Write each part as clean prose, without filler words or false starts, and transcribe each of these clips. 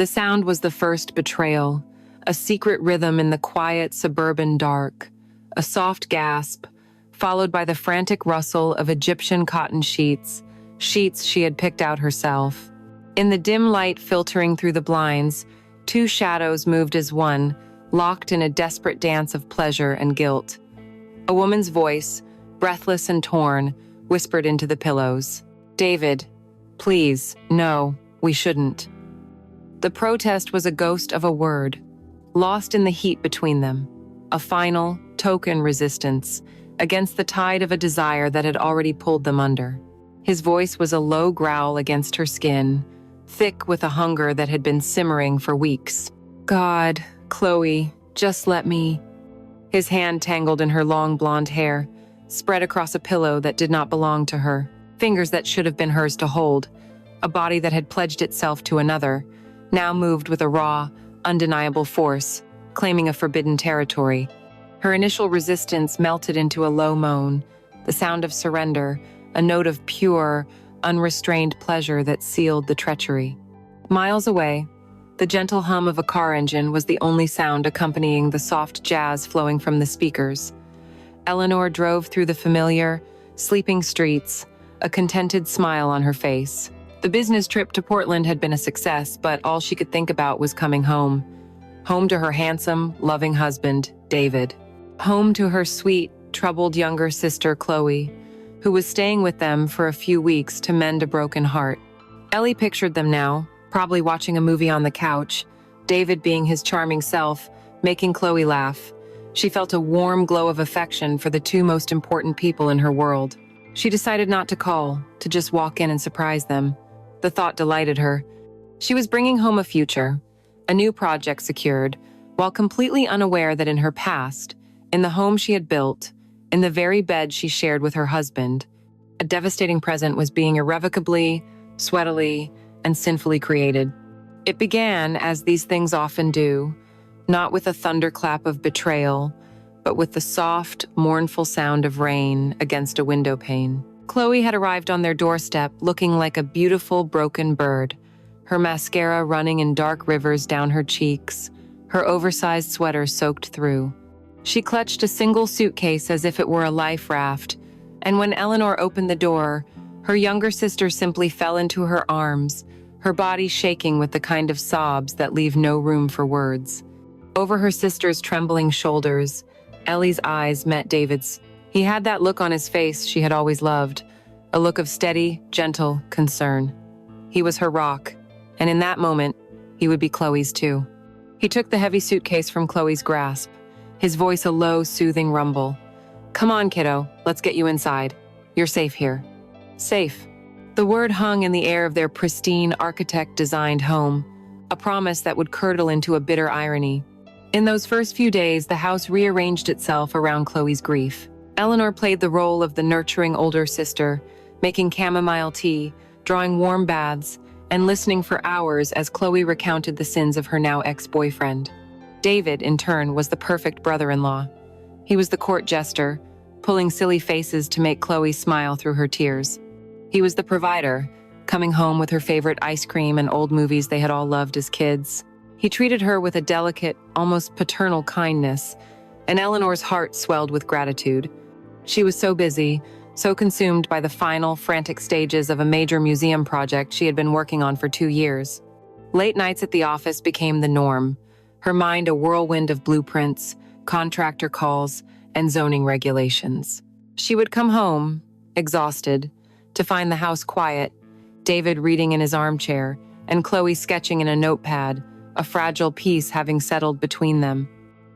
The sound was the first betrayal, a secret rhythm in the quiet suburban dark, a soft gasp, followed by the frantic rustle of Egyptian cotton sheets she had picked out herself. In the dim light filtering through the blinds, two shadows moved as one, locked in a desperate dance of pleasure and guilt. A woman's voice, breathless and torn, whispered into the pillows. "David, please, no, we shouldn't." The protest was a ghost of a word, lost in the heat between them, a final, token resistance against the tide of a desire that had already pulled them under. His voice was a low growl against her skin, thick with a hunger that had been simmering for weeks. "God, Chloe, just let me." His hand tangled in her long blonde hair, spread across a pillow that did not belong to her, fingers that should have been hers to hold, a body that had pledged itself to another, now moved with a raw, undeniable force, claiming a forbidden territory. Her initial resistance melted into a low moan, the sound of surrender, a note of pure, unrestrained pleasure that sealed the treachery. Miles away, the gentle hum of a car engine was the only sound accompanying the soft jazz flowing from the speakers. Eleanor drove through the familiar, sleeping streets, a contented smile on her face. The business trip to Portland had been a success, but all she could think about was coming home. Home to her handsome, loving husband, David. Home to her sweet, troubled younger sister, Chloe, who was staying with them for a few weeks to mend a broken heart. Ellie pictured them now, probably watching a movie on the couch, David being his charming self, making Chloe laugh. She felt a warm glow of affection for the two most important people in her world. She decided not to call, to just walk in and surprise them. The thought delighted her. She was bringing home a future, a new project secured, while completely unaware that in her past, in the home she had built, in the very bed she shared with her husband, a devastating present was being irrevocably, sweatily, and sinfully created. It began, as these things often do, not with a thunderclap of betrayal, but with the soft, mournful sound of rain against a window pane. Chloe had arrived on their doorstep looking like a beautiful broken bird, her mascara running in dark rivers down her cheeks, her oversized sweater soaked through. She clutched a single suitcase as if it were a life raft, and when Eleanor opened the door, her younger sister simply fell into her arms, her body shaking with the kind of sobs that leave no room for words. Over her sister's trembling shoulders, Ellie's eyes met David's. He had that look on his face she had always loved, a look of steady, gentle concern. He was her rock, and in that moment, he would be Chloe's too. He took the heavy suitcase from Chloe's grasp, his voice a low, soothing rumble. "Come on, kiddo, let's get you inside. You're safe here." Safe. The word hung in the air of their pristine, architect-designed home, a promise that would curdle into a bitter irony. In those first few days, the house rearranged itself around Chloe's grief. Eleanor played the role of the nurturing older sister, making chamomile tea, drawing warm baths, and listening for hours as Chloe recounted the sins of her now ex-boyfriend. David, in turn, was the perfect brother-in-law. He was the court jester, pulling silly faces to make Chloe smile through her tears. He was the provider, coming home with her favorite ice cream and old movies they had all loved as kids. He treated her with a delicate, almost paternal kindness, and Eleanor's heart swelled with gratitude. She was so busy, so consumed by the final, frantic stages of a major museum project she had been working on for 2 years. Late nights at the office became the norm, her mind a whirlwind of blueprints, contractor calls, and zoning regulations. She would come home, exhausted, to find the house quiet, David reading in his armchair, and Chloe sketching in a notepad, a fragile peace having settled between them.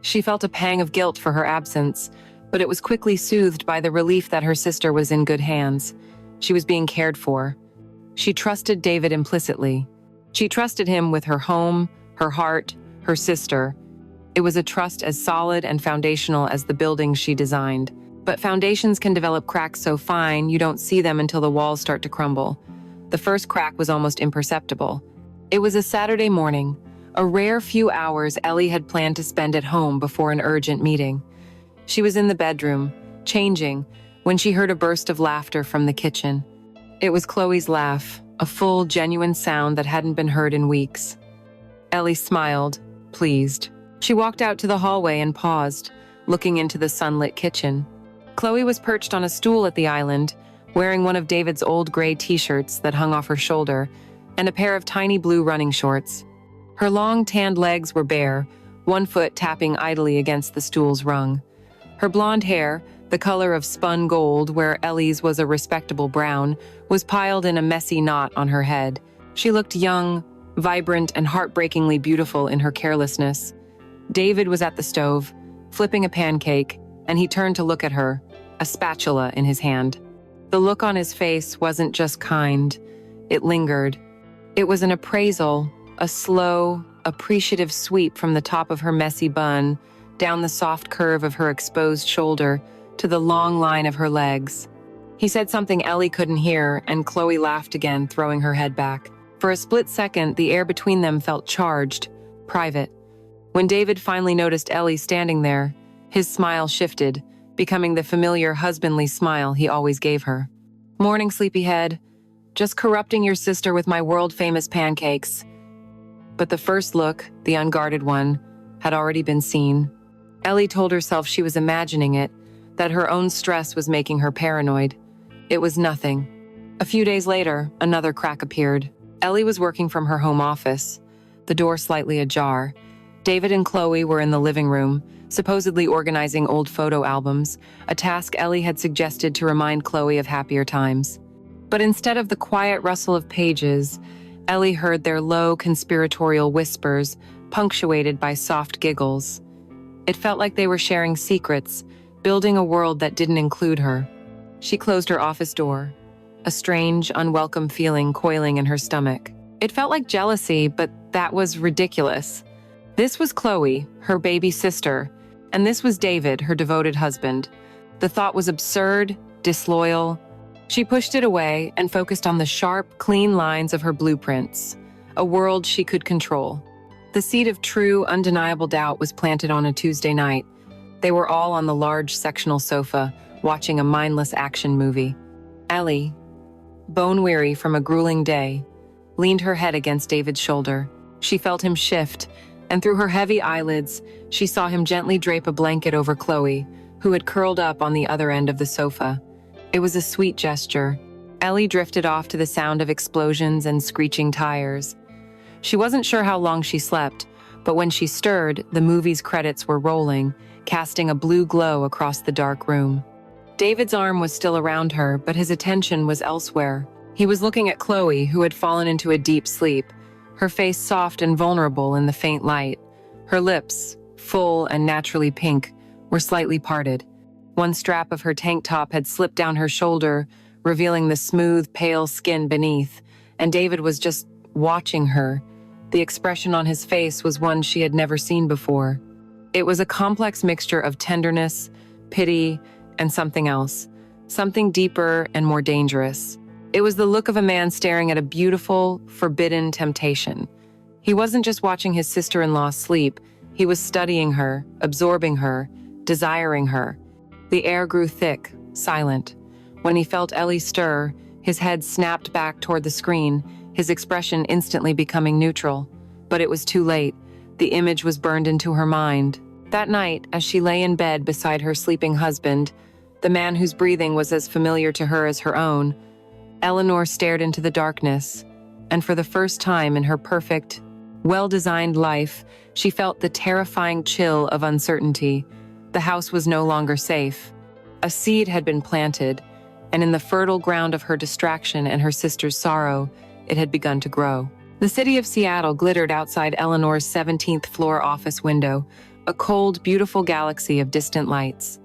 She felt a pang of guilt for her absence, but it was quickly soothed by the relief that her sister was in good hands. She was being cared for. She trusted David implicitly. She trusted him with her home, her heart, her sister. It was a trust as solid and foundational as the buildings she designed. But foundations can develop cracks so fine you don't see them until the walls start to crumble. The first crack was almost imperceptible. It was a Saturday morning, a rare few hours Ellie had planned to spend at home before an urgent meeting. She was in the bedroom, changing, when she heard a burst of laughter from the kitchen. It was Chloe's laugh, a full, genuine sound that hadn't been heard in weeks. Ellie smiled, pleased. She walked out to the hallway and paused, looking into the sunlit kitchen. Chloe was perched on a stool at the island, wearing one of David's old gray t-shirts that hung off her shoulder and a pair of tiny blue running shorts. Her long, tanned legs were bare, one foot tapping idly against the stool's rung. Her blonde hair, the color of spun gold where Ellie's was a respectable brown, was piled in a messy knot on her head. She looked young, vibrant, and heartbreakingly beautiful in her carelessness. David was at the stove, flipping a pancake, and he turned to look at her, a spatula in his hand. The look on his face wasn't just kind, it lingered. It was an appraisal, a slow, appreciative sweep from the top of her messy bun, down the soft curve of her exposed shoulder, to the long line of her legs. He said something Ellie couldn't hear, and Chloe laughed again, throwing her head back. For a split second, the air between them felt charged, private. When David finally noticed Ellie standing there, his smile shifted, becoming the familiar husbandly smile he always gave her. "Morning, sleepyhead. Just corrupting your sister with my world-famous pancakes." But the first look, the unguarded one, had already been seen. Ellie told herself she was imagining it, that her own stress was making her paranoid. It was nothing. A few days later, another crack appeared. Ellie was working from her home office, the door slightly ajar. David and Chloe were in the living room, supposedly organizing old photo albums, a task Ellie had suggested to remind Chloe of happier times. But instead of the quiet rustle of pages, Ellie heard their low, conspiratorial whispers, punctuated by soft giggles. It felt like they were sharing secrets, building a world that didn't include her. She closed her office door, a strange, unwelcome feeling coiling in her stomach. It felt like jealousy, but that was ridiculous. This was Chloe, her baby sister, and this was David, her devoted husband. The thought was absurd, disloyal. She pushed it away and focused on the sharp, clean lines of her blueprints, a world she could control. The seed of true, undeniable doubt was planted on a Tuesday night. They were all on the large sectional sofa, watching a mindless action movie. Ellie, bone-weary from a grueling day, leaned her head against David's shoulder. She felt him shift, and through her heavy eyelids, she saw him gently drape a blanket over Chloe, who had curled up on the other end of the sofa. It was a sweet gesture. Ellie drifted off to the sound of explosions and screeching tires. She wasn't sure how long she slept, but when she stirred, the movie's credits were rolling, casting a blue glow across the dark room. David's arm was still around her, but his attention was elsewhere. He was looking at Chloe, who had fallen into a deep sleep, her face soft and vulnerable in the faint light. Her lips, full and naturally pink, were slightly parted. One strap of her tank top had slipped down her shoulder, revealing the smooth, pale skin beneath, and David was just watching her. The expression on his face was one she had never seen before. It was a complex mixture of tenderness, pity, and something else, something deeper and more dangerous. It was the look of a man staring at a beautiful, forbidden temptation. He wasn't just watching his sister-in-law sleep, he was studying her, absorbing her, desiring her. The air grew thick, silent. When he felt Ellie stir, his head snapped back toward the screen, his expression instantly becoming neutral. But it was too late. The image was burned into her mind. That night, as she lay in bed beside her sleeping husband, the man whose breathing was as familiar to her as her own, Eleanor stared into the darkness, and for the first time in her perfect, well-designed life, she felt the terrifying chill of uncertainty. The house was no longer safe. A seed had been planted, and in the fertile ground of her distraction and her sister's sorrow, it had begun to grow. The city of Seattle glittered outside Eleanor's 17th floor office window, a cold, beautiful galaxy of distant lights.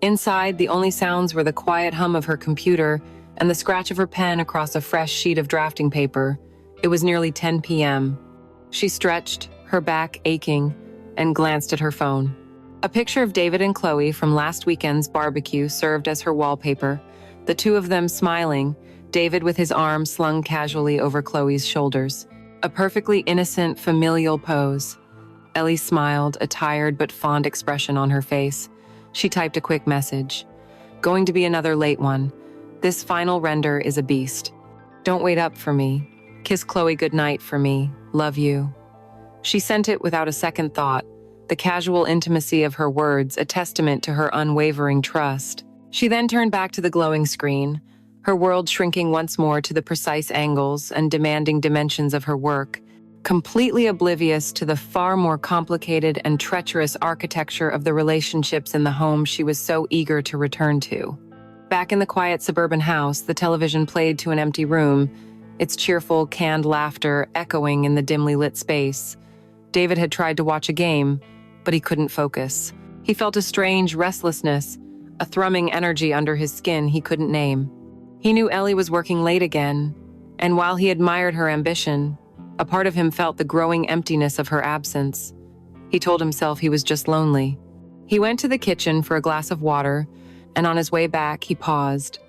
Inside, the only sounds were the quiet hum of her computer and the scratch of her pen across a fresh sheet of drafting paper. It was nearly 10 p.m. She stretched, her back aching, and glanced at her phone. A picture of David and Chloe from last weekend's barbecue served as her wallpaper, the two of them smiling, David with his arm slung casually over Chloe's shoulders. A perfectly innocent, familial pose. Ellie smiled, a tired but fond expression on her face. She typed a quick message. "Going to be another late one. This final render is a beast. Don't wait up for me. Kiss Chloe goodnight for me. Love you." She sent it without a second thought, the casual intimacy of her words a testament to her unwavering trust. She then turned back to the glowing screen, her world shrinking once more to the precise angles and demanding dimensions of her work, completely oblivious to the far more complicated and treacherous architecture of the relationships in the home she was so eager to return to. Back in the quiet suburban house, the television played to an empty room, its cheerful, canned laughter echoing in the dimly lit space. David had tried to watch a game, but he couldn't focus. He felt a strange restlessness, a thrumming energy under his skin he couldn't name. He knew Ellie was working late again, and while he admired her ambition, a part of him felt the growing emptiness of her absence. He told himself he was just lonely. He went to the kitchen for a glass of water, and on his way back, he paused.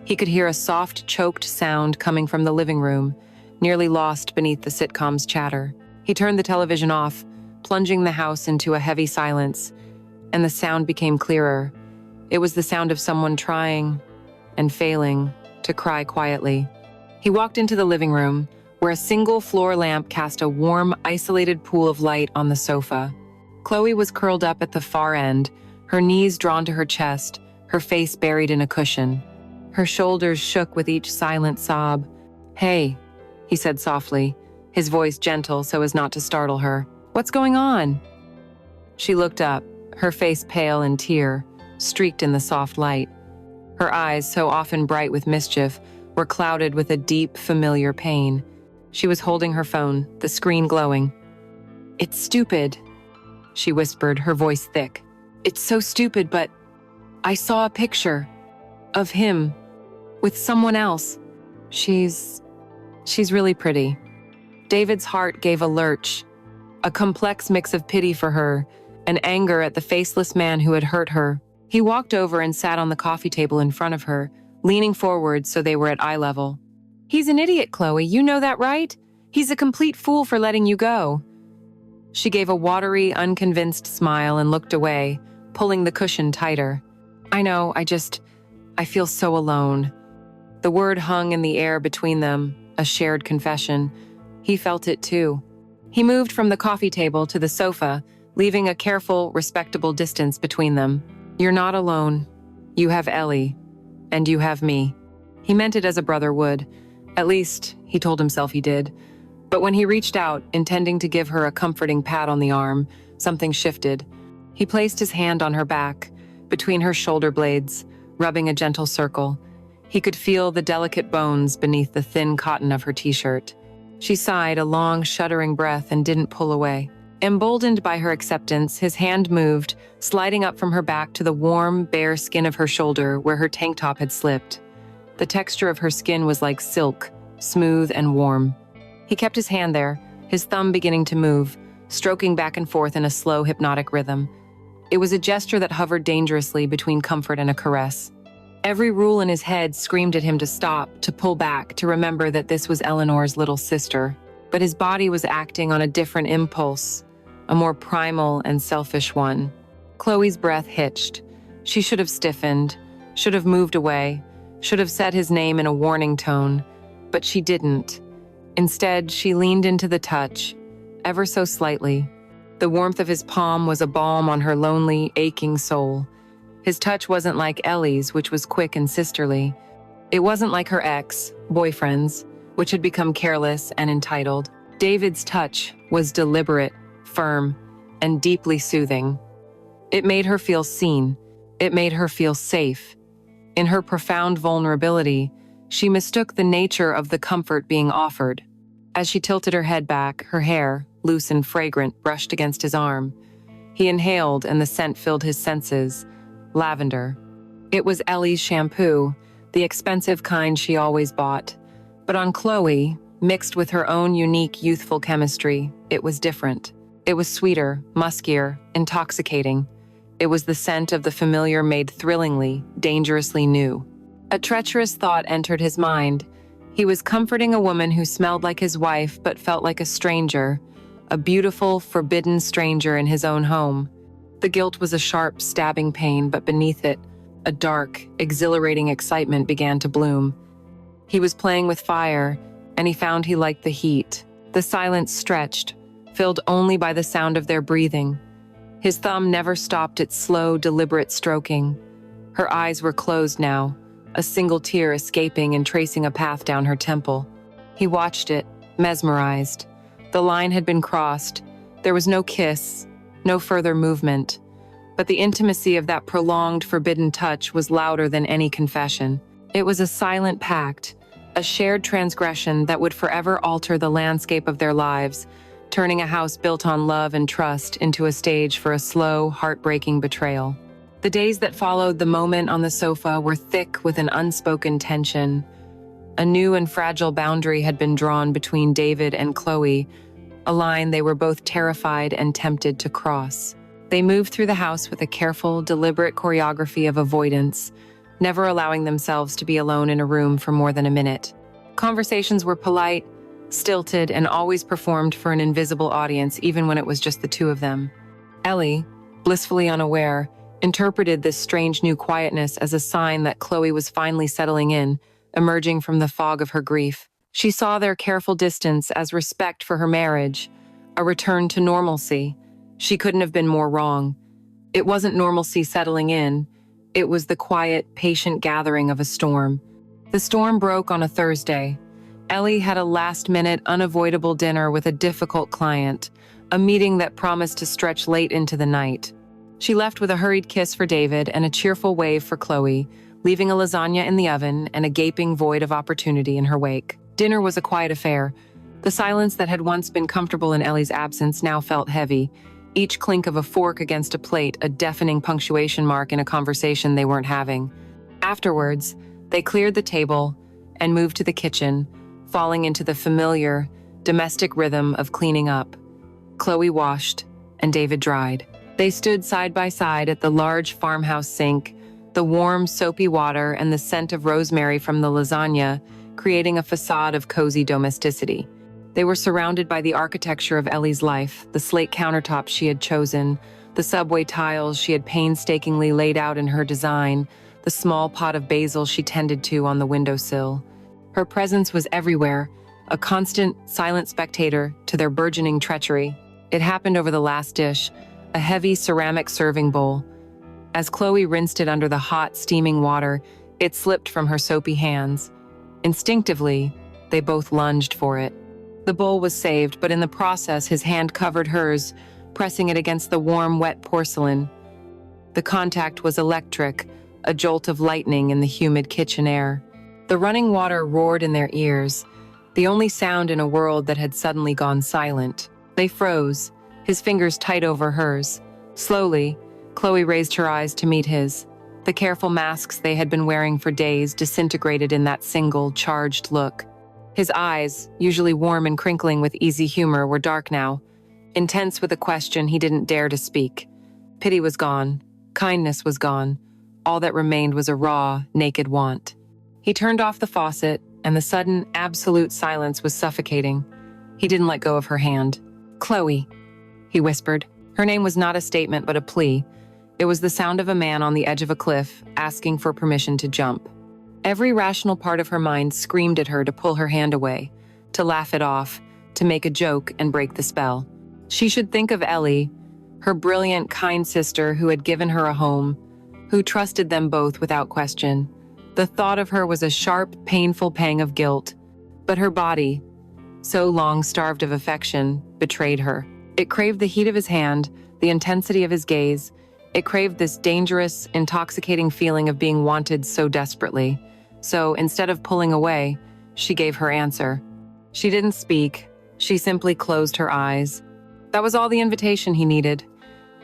He could hear a soft, choked sound coming from the living room, nearly lost beneath the sitcom's chatter. He turned the television off, plunging the house into a heavy silence, and the sound became clearer. It was the sound of someone trying and failing to cry quietly. He walked into the living room, where a single floor lamp cast a warm, isolated pool of light on the sofa. Chloe was curled up at the far end, her knees drawn to her chest, her face buried in a cushion. Her shoulders shook with each silent sob. "Hey," he said softly, his voice gentle so as not to startle her. "What's going on?" She looked up, her face pale and tear, streaked in the soft light. Her eyes, so often bright with mischief, were clouded with a deep, familiar pain. She was holding her phone, the screen glowing. "It's stupid," she whispered, her voice thick. "It's so stupid, but I saw a picture of him with someone else. She's really pretty." David's heart gave a lurch, a complex mix of pity for her and anger at the faceless man who had hurt her. He walked over and sat on the coffee table in front of her, leaning forward so they were at eye level. "He's an idiot, Chloe, you know that, right? He's a complete fool for letting you go." She gave a watery, unconvinced smile and looked away, pulling the cushion tighter. "I know, I feel so alone." The word hung in the air between them, a shared confession. He felt it too. He moved from the coffee table to the sofa, leaving a careful, respectable distance between them. "You're not alone. You have Ellie, and you have me." He meant it as a brother would. At least, he told himself he did. But when he reached out, intending to give her a comforting pat on the arm, something shifted. He placed his hand on her back, between her shoulder blades, rubbing a gentle circle. He could feel the delicate bones beneath the thin cotton of her t-shirt. She sighed a long, shuddering breath and didn't pull away. Emboldened by her acceptance, his hand moved, sliding up from her back to the warm, bare skin of her shoulder where her tank top had slipped. The texture of her skin was like silk, smooth and warm. He kept his hand there, his thumb beginning to move, stroking back and forth in a slow, hypnotic rhythm. It was a gesture that hovered dangerously between comfort and a caress. Every rule in his head screamed at him to stop, to pull back, to remember that this was Eleanor's little sister. But his body was acting on a different impulse, a more primal and selfish one. Chloe's breath hitched. She should have stiffened, should have moved away, should have said his name in a warning tone, but she didn't. Instead, she leaned into the touch, ever so slightly. The warmth of his palm was a balm on her lonely, aching soul. His touch wasn't like Ellie's, which was quick and sisterly. It wasn't like her boyfriend's, which had become careless and entitled. David's touch was deliberate, firm, and deeply soothing. It made her feel seen. It made her feel safe. In her profound vulnerability, she mistook the nature of the comfort being offered. As she tilted her head back, her hair, loose and fragrant, brushed against his arm. He inhaled, and the scent filled his senses. Lavender. It was Ellie's shampoo, the expensive kind she always bought. But on Chloe, mixed with her own unique youthful chemistry, it was different. It was sweeter, muskier, intoxicating. It was the scent of the familiar made thrillingly, dangerously new. A treacherous thought entered his mind. He was comforting a woman who smelled like his wife but felt like a stranger, a beautiful, forbidden stranger in his own home. The guilt was a sharp, stabbing pain, but beneath it, a dark, exhilarating excitement began to bloom. He was playing with fire, and he found he liked the heat. The silence stretched, filled only by the sound of their breathing. His thumb never stopped its slow, deliberate stroking. Her eyes were closed now, a single tear escaping and tracing a path down her temple. He watched it, mesmerized. The line had been crossed. There was no kiss, no further movement. But the intimacy of that prolonged, forbidden touch was louder than any confession. It was a silent pact, a shared transgression that would forever alter the landscape of their lives, turning a house built on love and trust into a stage for a slow, heartbreaking betrayal. The days that followed the moment on the sofa were thick with an unspoken tension. A new and fragile boundary had been drawn between David and Chloe, a line they were both terrified and tempted to cross. They moved through the house with a careful, deliberate choreography of avoidance, never allowing themselves to be alone in a room for more than a minute. Conversations were polite, stilted, and always performed for an invisible audience, even when it was just the two of them. Ellie, blissfully unaware, interpreted this strange new quietness as a sign that Chloe was finally settling in, emerging from the fog of her grief. She saw their careful distance as respect for her marriage, a return to normalcy. She couldn't have been more wrong. It wasn't normalcy settling in. It was the quiet, patient gathering of a storm. The storm broke on a Thursday. Ellie had a last-minute, unavoidable dinner with a difficult client, a meeting that promised to stretch late into the night. She left with a hurried kiss for David and a cheerful wave for Chloe, leaving a lasagna in the oven and a gaping void of opportunity in her wake. Dinner was a quiet affair. The silence that had once been comfortable in Ellie's absence now felt heavy. Each clink of a fork against a plate, a deafening punctuation mark in a conversation they weren't having. Afterwards, they cleared the table and moved to the kitchen, falling into the familiar, domestic rhythm of cleaning up. Chloe washed, and David dried. They stood side by side at the large farmhouse sink, the warm, soapy water and the scent of rosemary from the lasagna, creating a facade of cozy domesticity. They were surrounded by the architecture of Ellie's life, the slate countertops she had chosen, the subway tiles she had painstakingly laid out in her design, the small pot of basil she tended to on the windowsill. Her presence was everywhere, a constant, silent spectator to their burgeoning treachery. It happened over the last dish, a heavy ceramic serving bowl. As Chloe rinsed it under the hot, steaming water, it slipped from her soapy hands. Instinctively, they both lunged for it. The bowl was saved, but in the process, his hand covered hers, pressing it against the warm, wet porcelain. The contact was electric, a jolt of lightning in the humid kitchen air. The running water roared in their ears, the only sound in a world that had suddenly gone silent. They froze, his fingers tight over hers. Slowly, Chloe raised her eyes to meet his. The careful masks they had been wearing for days disintegrated in that single, charged look. His eyes, usually warm and crinkling with easy humor, were dark now, intense with a question he didn't dare to speak. Pity was gone. Kindness was gone. All that remained was a raw, naked want. He turned off the faucet, and the sudden, absolute silence was suffocating. He didn't let go of her hand. "Chloe," he whispered. Her name was not a statement but a plea. It was the sound of a man on the edge of a cliff, asking for permission to jump. Every rational part of her mind screamed at her to pull her hand away, to laugh it off, to make a joke and break the spell. She should think of Ellie, her brilliant, kind sister who had given her a home, who trusted them both without question. The thought of her was a sharp, painful pang of guilt. But her body, so long starved of affection, betrayed her. It craved the heat of his hand, the intensity of his gaze. It craved this dangerous, intoxicating feeling of being wanted so desperately. So, instead of pulling away, she gave her answer. She didn't speak. She simply closed her eyes. That was all the invitation he needed.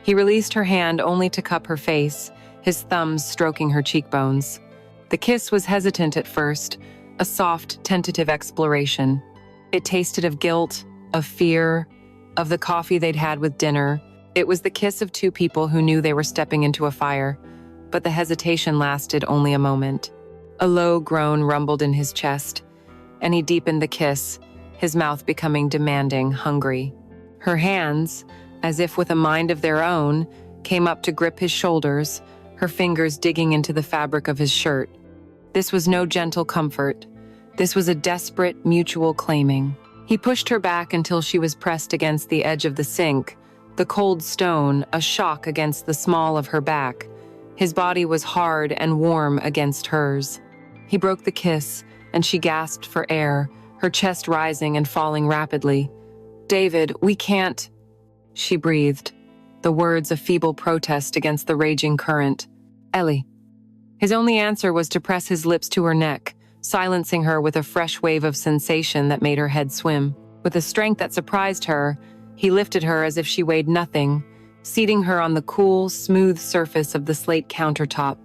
He released her hand only to cup her face, his thumbs stroking her cheekbones. The kiss was hesitant at first, a soft, tentative exploration. It tasted of guilt, of fear, of the coffee they'd had with dinner. It was the kiss of two people who knew they were stepping into a fire, but the hesitation lasted only a moment. A low groan rumbled in his chest, and he deepened the kiss, his mouth becoming demanding, hungry. Her hands, as if with a mind of their own, came up to grip his shoulders, her fingers digging into the fabric of his shirt. This was no gentle comfort. This was a desperate, mutual claiming. He pushed her back until she was pressed against the edge of the sink, the cold stone a shock against the small of her back. His body was hard and warm against hers. He broke the kiss, and she gasped for air, her chest rising and falling rapidly. "David, we can't," she breathed, the words a feeble protest against the raging current. "Ellie." His only answer was to press his lips to her neck, silencing her with a fresh wave of sensation that made her head swim. With a strength that surprised her, he lifted her as if she weighed nothing, seating her on the cool, smooth surface of the slate countertop.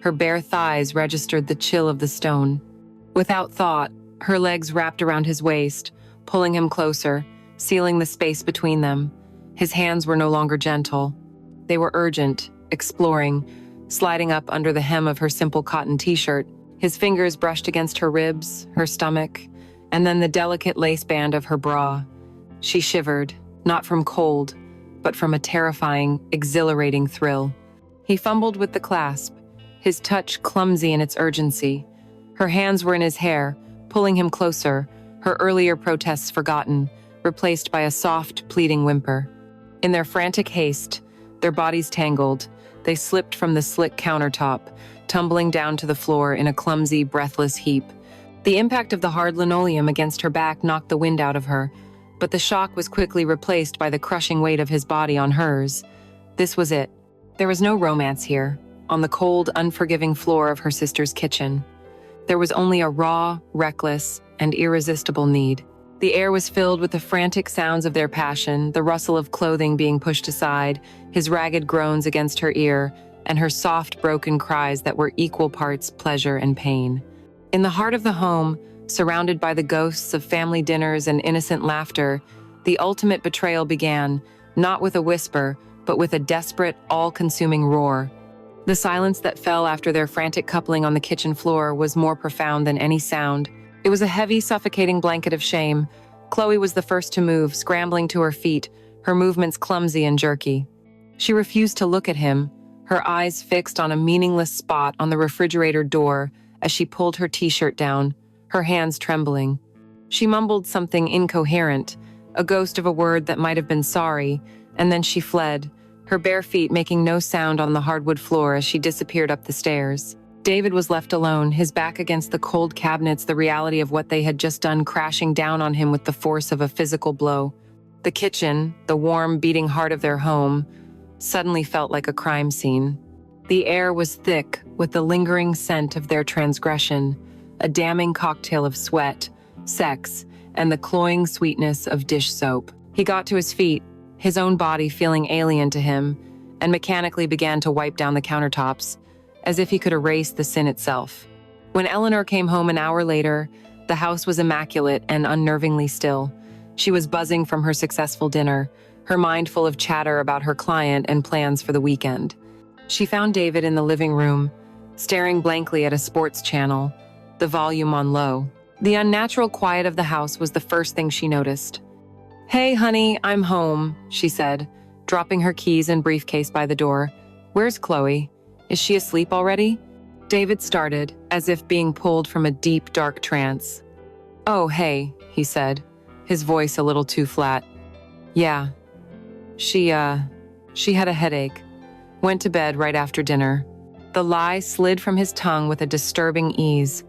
Her bare thighs registered the chill of the stone. Without thought, her legs wrapped around his waist, pulling him closer, sealing the space between them. His hands were no longer gentle. They were urgent, exploring, sliding up under the hem of her simple cotton t-shirt. His fingers brushed against her ribs, her stomach, and then the delicate lace band of her bra. She shivered, not from cold, but from a terrifying, exhilarating thrill. He fumbled with the clasp, his touch clumsy in its urgency. Her hands were in his hair, pulling him closer, her earlier protests forgotten, replaced by a soft, pleading whimper. In their frantic haste, their bodies tangled, they slipped from the slick countertop, tumbling down to the floor in a clumsy, breathless heap. The impact of the hard linoleum against her back knocked the wind out of her, but the shock was quickly replaced by the crushing weight of his body on hers. This was it. There was no romance here, on the cold, unforgiving floor of her sister's kitchen. There was only a raw, reckless, and irresistible need. The air was filled with the frantic sounds of their passion, the rustle of clothing being pushed aside, his ragged groans against her ear, and her soft, broken cries that were equal parts pleasure and pain. In the heart of the home, surrounded by the ghosts of family dinners and innocent laughter, the ultimate betrayal began, not with a whisper, but with a desperate, all-consuming roar. The silence that fell after their frantic coupling on the kitchen floor was more profound than any sound. It was a heavy, suffocating blanket of shame. Chloe was the first to move, scrambling to her feet, her movements clumsy and jerky. She refused to look at him, her eyes fixed on a meaningless spot on the refrigerator door as she pulled her t-shirt down, her hands trembling. She mumbled something incoherent, a ghost of a word that might have been sorry, and then she fled, her bare feet making no sound on the hardwood floor as she disappeared up the stairs. David was left alone, his back against the cold cabinets, the reality of what they had just done crashing down on him with the force of a physical blow. The kitchen, the warm, beating heart of their home, suddenly felt like a crime scene. The air was thick with the lingering scent of their transgression, a damning cocktail of sweat, sex, and the cloying sweetness of dish soap. He got to his feet, his own body feeling alien to him, and mechanically began to wipe down the countertops, as if he could erase the sin itself. When Eleanor came home an hour later, the house was immaculate and unnervingly still. She was buzzing from her successful dinner, her mind full of chatter about her client and plans for the weekend. She found David in the living room, staring blankly at a sports channel, the volume on low. The unnatural quiet of the house was the first thing she noticed. "Hey, honey, I'm home," she said, dropping her keys and briefcase by the door. "Where's Chloe? Is she asleep already?" David started, as if being pulled from a deep, dark trance. "Oh, hey," he said, his voice a little too flat. "Yeah. She had a headache. Went to bed right after dinner." The lie slid from his tongue with a disturbing ease.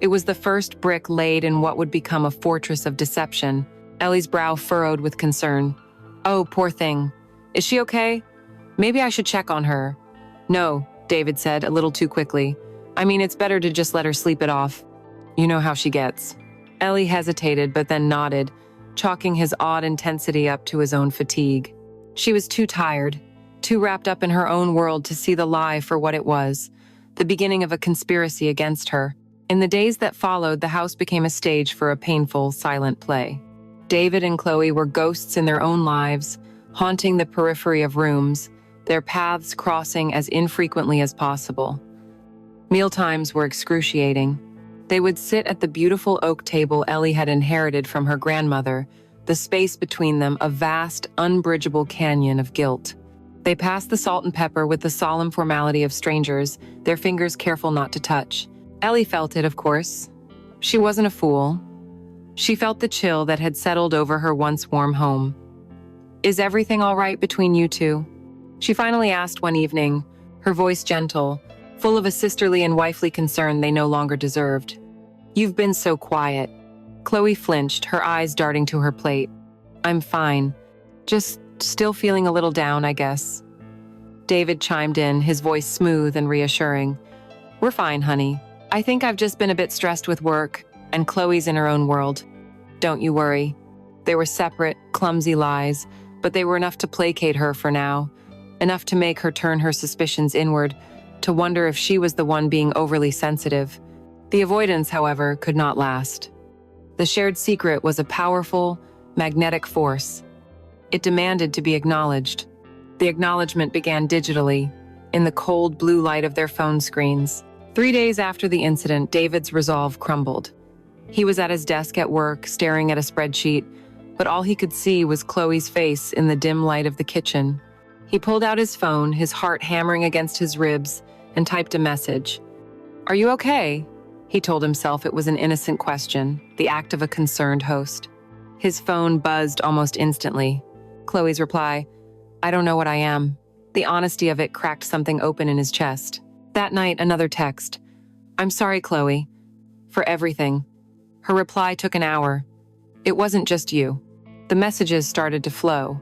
It was the first brick laid in what would become a fortress of deception. Ellie's brow furrowed with concern. "Oh, poor thing. Is she okay? Maybe I should check on her." "No," David said, a little too quickly. "I mean, it's better to just let her sleep it off. You know how she gets." Ellie hesitated, but then nodded, chalking his odd intensity up to his own fatigue. She was too tired, too wrapped up in her own world to see the lie for what it was, the beginning of a conspiracy against her. In the days that followed, the house became a stage for a painful, silent play. David and Chloe were ghosts in their own lives, haunting the periphery of rooms, their paths crossing as infrequently as possible. Mealtimes were excruciating. They would sit at the beautiful oak table Ellie had inherited from her grandmother, the space between them a vast, unbridgeable canyon of guilt. They passed the salt and pepper with the solemn formality of strangers, their fingers careful not to touch. Ellie felt it, of course. She wasn't a fool. She felt the chill that had settled over her once warm home. "Is everything all right between you two?" she finally asked one evening, her voice gentle, full of a sisterly and wifely concern they no longer deserved. "You've been so quiet." Chloe flinched, her eyes darting to her plate. "I'm fine. Just still feeling a little down, I guess." David chimed in, his voice smooth and reassuring. "We're fine, honey. I think I've just been a bit stressed with work, and Chloe's in her own world. Don't you worry." They were separate, clumsy lies, but they were enough to placate her for now, enough to make her turn her suspicions inward, to wonder if she was the one being overly sensitive. The avoidance, however, could not last. The shared secret was a powerful, magnetic force. It demanded to be acknowledged. The acknowledgement began digitally, in the cold blue light of their phone screens. 3 days after the incident, David's resolve crumbled. He was at his desk at work, staring at a spreadsheet, but all he could see was Chloe's face in the dim light of the kitchen. He pulled out his phone, his heart hammering against his ribs, and typed a message. "Are you okay?" He told himself it was an innocent question, the act of a concerned host. His phone buzzed almost instantly. Chloe's reply, "I don't know what I am." The honesty of it cracked something open in his chest. That night, another text. "I'm sorry, Chloe, for everything." Her reply took an hour. "It wasn't just you." The messages started to flow,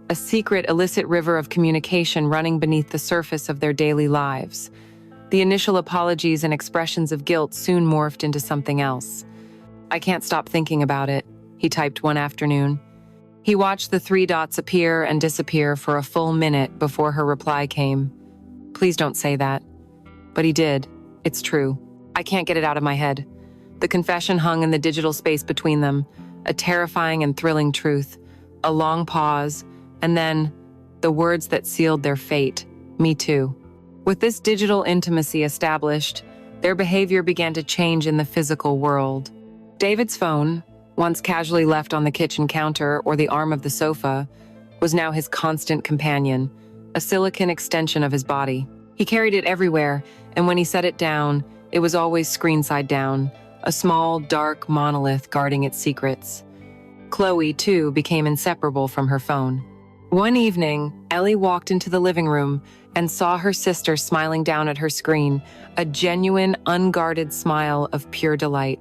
a secret, illicit river of communication running beneath the surface of their daily lives. The initial apologies and expressions of guilt soon morphed into something else. "I can't stop thinking about it," he typed one afternoon. He watched the 3 dots appear and disappear for a full minute before her reply came. "Please don't say that." But he did. "It's true. I can't get it out of my head." The confession hung in the digital space between them, a terrifying and thrilling truth. A long pause, and then the words that sealed their fate, "Me too." With this digital intimacy established, their behavior began to change in the physical world. David's phone, once casually left on the kitchen counter or the arm of the sofa, was now his constant companion, a silicon extension of his body. He carried it everywhere, and when he set it down, it was always screen-side down, a small, dark monolith guarding its secrets. Chloe, too, became inseparable from her phone. One evening, Ellie walked into the living room and saw her sister smiling down at her screen, a genuine, unguarded smile of pure delight.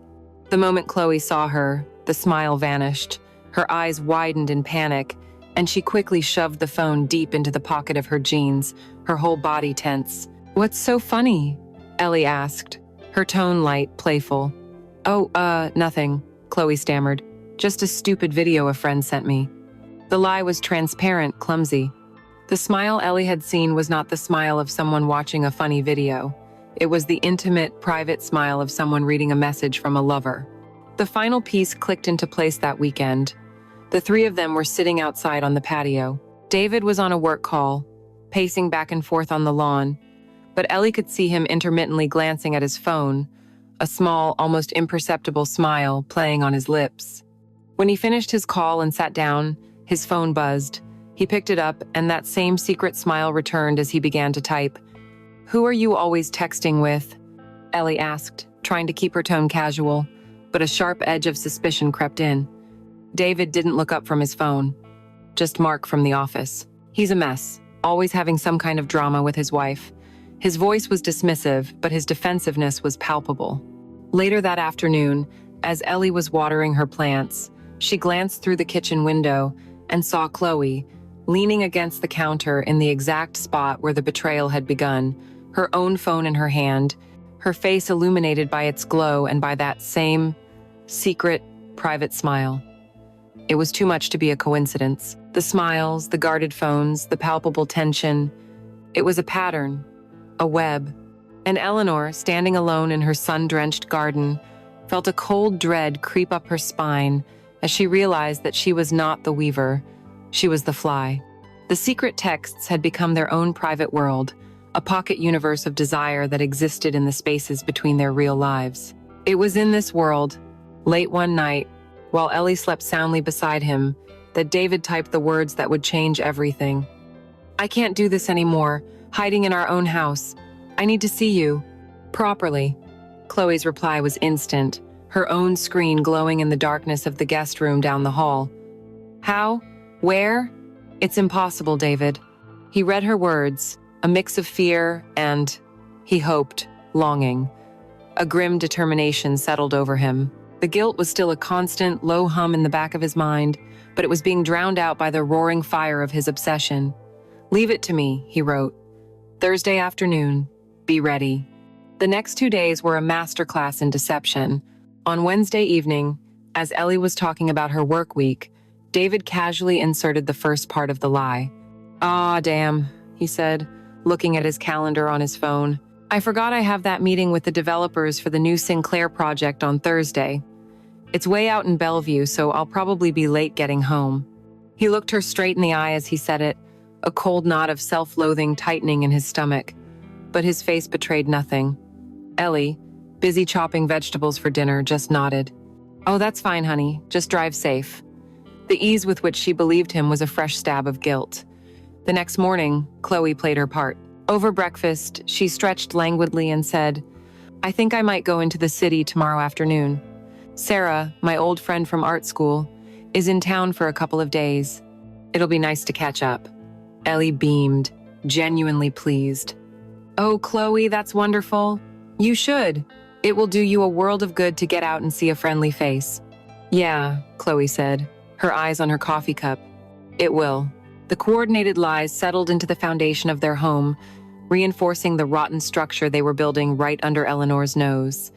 The moment Chloe saw her, the smile vanished. Her eyes widened in panic, and she quickly shoved the phone deep into the pocket of her jeans, her whole body tense. "What's so funny?" Ellie asked, her tone light, playful. "Oh, nothing," Chloe stammered. "Just a stupid video a friend sent me." The lie was transparent, clumsy. The smile Ellie had seen was not the smile of someone watching a funny video. It was the intimate, private smile of someone reading a message from a lover. The final piece clicked into place that weekend. The 3 of them were sitting outside on the patio. David was on a work call, pacing back and forth on the lawn, but Ellie could see him intermittently glancing at his phone, a small, almost imperceptible smile playing on his lips. When he finished his call and sat down, his phone buzzed. He picked it up, and that same secret smile returned as he began to type. "Who are you always texting with?" Ellie asked, trying to keep her tone casual, but a sharp edge of suspicion crept in. David didn't look up from his phone. "Just Mark from the office. He's a mess, always having some kind of drama with his wife." His voice was dismissive, but his defensiveness was palpable. Later that afternoon, as Ellie was watering her plants, she glanced through the kitchen window and saw Chloe, leaning against the counter in the exact spot where the betrayal had begun, her own phone in her hand, her face illuminated by its glow and by that same secret, private smile. It was too much to be a coincidence. The smiles, the guarded phones, the palpable tension. It was a pattern, a web. And Eleanor, standing alone in her sun-drenched garden, felt a cold dread creep up her spine as she realized that she was not the weaver, she was the fly. The secret texts had become their own private world, a pocket universe of desire that existed in the spaces between their real lives. It was in this world, late one night, while Ellie slept soundly beside him, that David typed the words that would change everything. "I can't do this anymore, hiding in our own house. I need to see you. Properly." Chloe's reply was instant, her own screen glowing in the darkness of the guest room down the hall. How? Where? It's impossible, David. He read her words, a mix of fear and, he hoped, longing. A grim determination settled over him. The guilt was still a constant, low hum in the back of his mind, but it was being drowned out by the roaring fire of his obsession. "Leave it to me," he wrote. "Thursday afternoon. Be ready." The next 2 days were a masterclass in deception. On Wednesday evening, as Ellie was talking about her work week, David casually inserted the first part of the lie. "Ah, damn," he said, looking at his calendar on his phone. "I forgot I have that meeting with the developers for the new Sinclair project on Thursday. It's way out in Bellevue, so I'll probably be late getting home." He looked her straight in the eye as he said it, a cold knot of self-loathing tightening in his stomach. But his face betrayed nothing. Ellie, busy chopping vegetables for dinner, just nodded. "Oh, that's fine, honey. Just drive safe." The ease with which she believed him was a fresh stab of guilt. The next morning, Chloe played her part. Over breakfast, she stretched languidly and said, "I think I might go into the city tomorrow afternoon. Sarah, my old friend from art school, is in town for a couple of days. It'll be nice to catch up." Ellie beamed, genuinely pleased. "Oh, Chloe, that's wonderful. You should. It will do you a world of good to get out and see a friendly face." "Yeah," Chloe said, her eyes on her coffee cup. "It will." The coordinated lies settled into the foundation of their home, reinforcing the rotten structure they were building right under Eleanor's nose.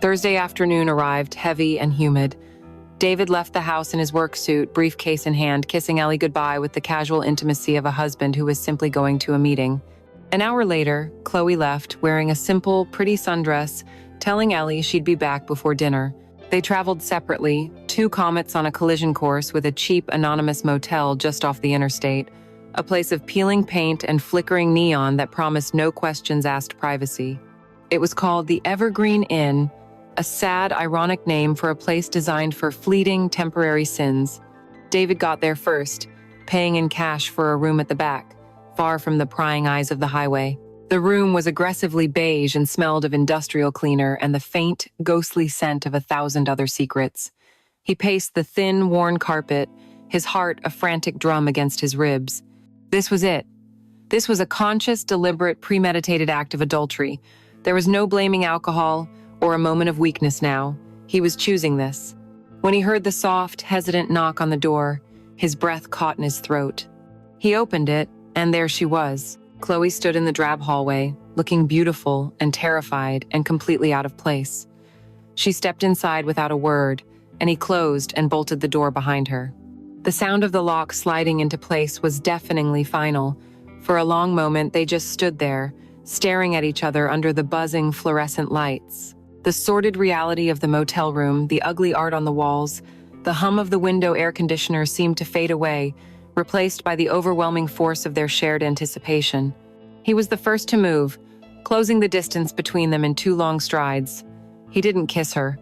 Thursday afternoon arrived, heavy and humid. David left the house in his work suit, briefcase in hand, kissing Ellie goodbye with the casual intimacy of a husband who was simply going to a meeting. An hour later, Chloe left, wearing a simple, pretty sundress, telling Ellie she'd be back before dinner. They traveled separately, 2 comets on a collision course with a cheap, anonymous motel just off the interstate, a place of peeling paint and flickering neon that promised no questions asked privacy. It was called the Evergreen Inn, a sad, ironic name for a place designed for fleeting, temporary sins. David got there first, paying in cash for a room at the back, far from the prying eyes of the highway. The room was aggressively beige and smelled of industrial cleaner and the faint, ghostly scent of 1,000 other secrets. He paced the thin, worn carpet, his heart a frantic drum against his ribs. This was it. This was a conscious, deliberate, premeditated act of adultery. There was no blaming alcohol or a moment of weakness now. He was choosing this. When he heard the soft, hesitant knock on the door, his breath caught in his throat. He opened it, and there she was. Chloe stood in the drab hallway, looking beautiful and terrified and completely out of place. She stepped inside without a word, and he closed and bolted the door behind her. The sound of the lock sliding into place was deafeningly final. For a long moment, they just stood there, staring at each other under the buzzing fluorescent lights. The sordid reality of the motel room, the ugly art on the walls, the hum of the window air conditioner seemed to fade away, replaced by the overwhelming force of their shared anticipation. He was the first to move, closing the distance between them in 2 long strides. He didn't kiss her.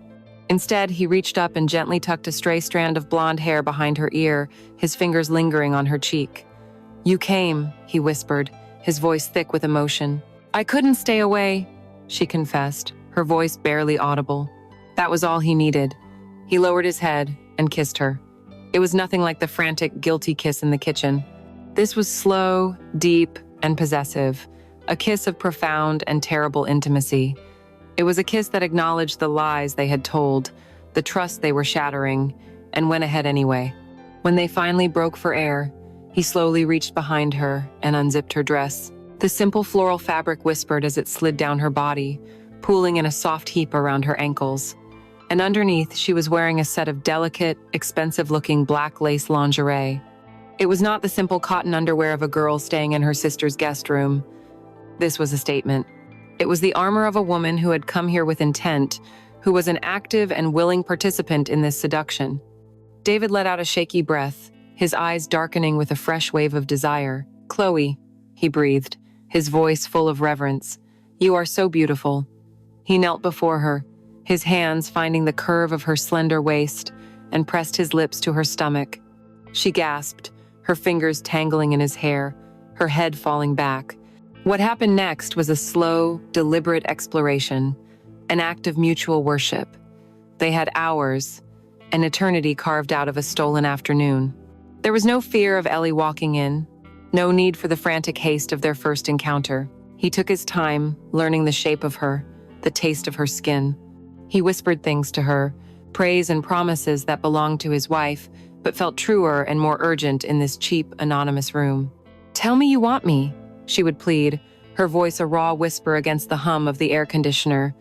Instead, he reached up and gently tucked a stray strand of blonde hair behind her ear, his fingers lingering on her cheek. "You came," he whispered, his voice thick with emotion. "I couldn't stay away," she confessed, her voice barely audible. That was all he needed. He lowered his head and kissed her. It was nothing like the frantic, guilty kiss in the kitchen. This was slow, deep, and possessive, a kiss of profound and terrible intimacy. It was a kiss that acknowledged the lies they had told, the trust they were shattering, and went ahead anyway. When they finally broke for air, he slowly reached behind her and unzipped her dress. The simple floral fabric whispered as it slid down her body, pooling in a soft heap around her ankles. And underneath, she was wearing a set of delicate, expensive-looking black lace lingerie. It was not the simple cotton underwear of a girl staying in her sister's guest room. This was a statement. It was the armor of a woman who had come here with intent, who was an active and willing participant in this seduction. David let out a shaky breath, his eyes darkening with a fresh wave of desire. "Chloe," he breathed, his voice full of reverence. "You are so beautiful." He knelt before her, his hands finding the curve of her slender waist, and pressed his lips to her stomach. She gasped, her fingers tangling in his hair, her head falling back. What happened next was a slow, deliberate exploration, an act of mutual worship. They had hours, an eternity carved out of a stolen afternoon. There was no fear of Ellie walking in, no need for the frantic haste of their first encounter. He took his time, learning the shape of her, the taste of her skin. He whispered things to her, praise and promises that belonged to his wife, but felt truer and more urgent in this cheap, anonymous room. "Tell me you want me," she would plead, her voice a raw whisper against the hum of the air conditioner.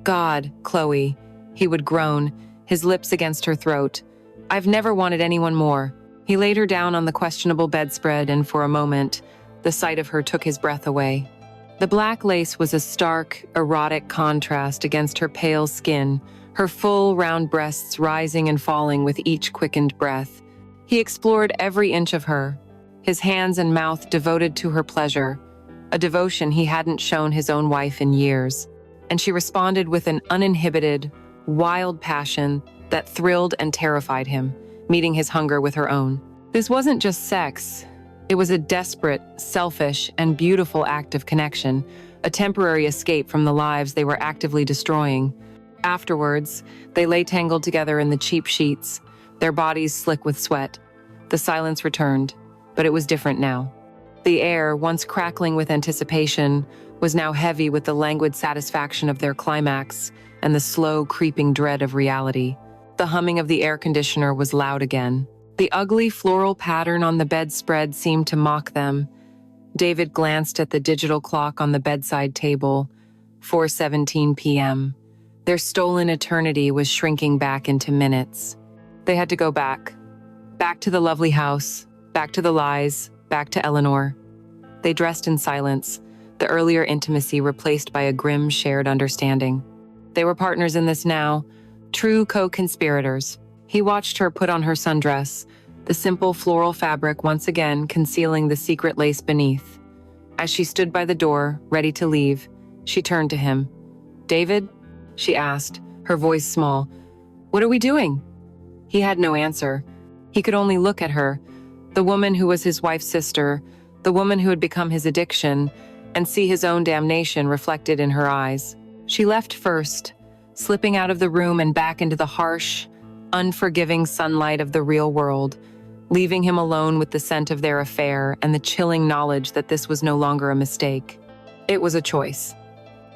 "God, Chloe," he would groan, his lips against her throat. "I've never wanted anyone more." He laid her down on the questionable bedspread, and for a moment, the sight of her took his breath away. The black lace was a stark, erotic contrast against her pale skin, her full, round breasts rising and falling with each quickened breath. He explored every inch of her, his hands and mouth devoted to her pleasure, a devotion he hadn't shown his own wife in years. And she responded with an uninhibited, wild passion that thrilled and terrified him, meeting his hunger with her own. This wasn't just sex. It was a desperate, selfish, and beautiful act of connection, a temporary escape from the lives they were actively destroying. Afterwards, they lay tangled together in the cheap sheets, their bodies slick with sweat. The silence returned, but it was different now. The air, once crackling with anticipation, was now heavy with the languid satisfaction of their climax and the slow, creeping dread of reality. The humming of the air conditioner was loud again. The ugly floral pattern on the bedspread seemed to mock them. David glanced at the digital clock on the bedside table. 4:17 p.m. Their stolen eternity was shrinking back into minutes. They had to go back. Back to the lovely house, back to the lies, back to Eleanor. They dressed in silence, the earlier intimacy replaced by a grim shared understanding. They were partners in this now, true co-conspirators. He watched her put on her sundress, the simple floral fabric once again concealing the secret lace beneath. As she stood by the door, ready to leave, she turned to him. "David?" she asked, her voice small. "What are we doing?" He had no answer. He could only look at her, the woman who was his wife's sister, the woman who had become his addiction, and see his own damnation reflected in her eyes. She left first, slipping out of the room and back into the harsh, unforgiving sunlight of the real world, leaving him alone with the scent of their affair and the chilling knowledge that this was no longer a mistake. It was a choice,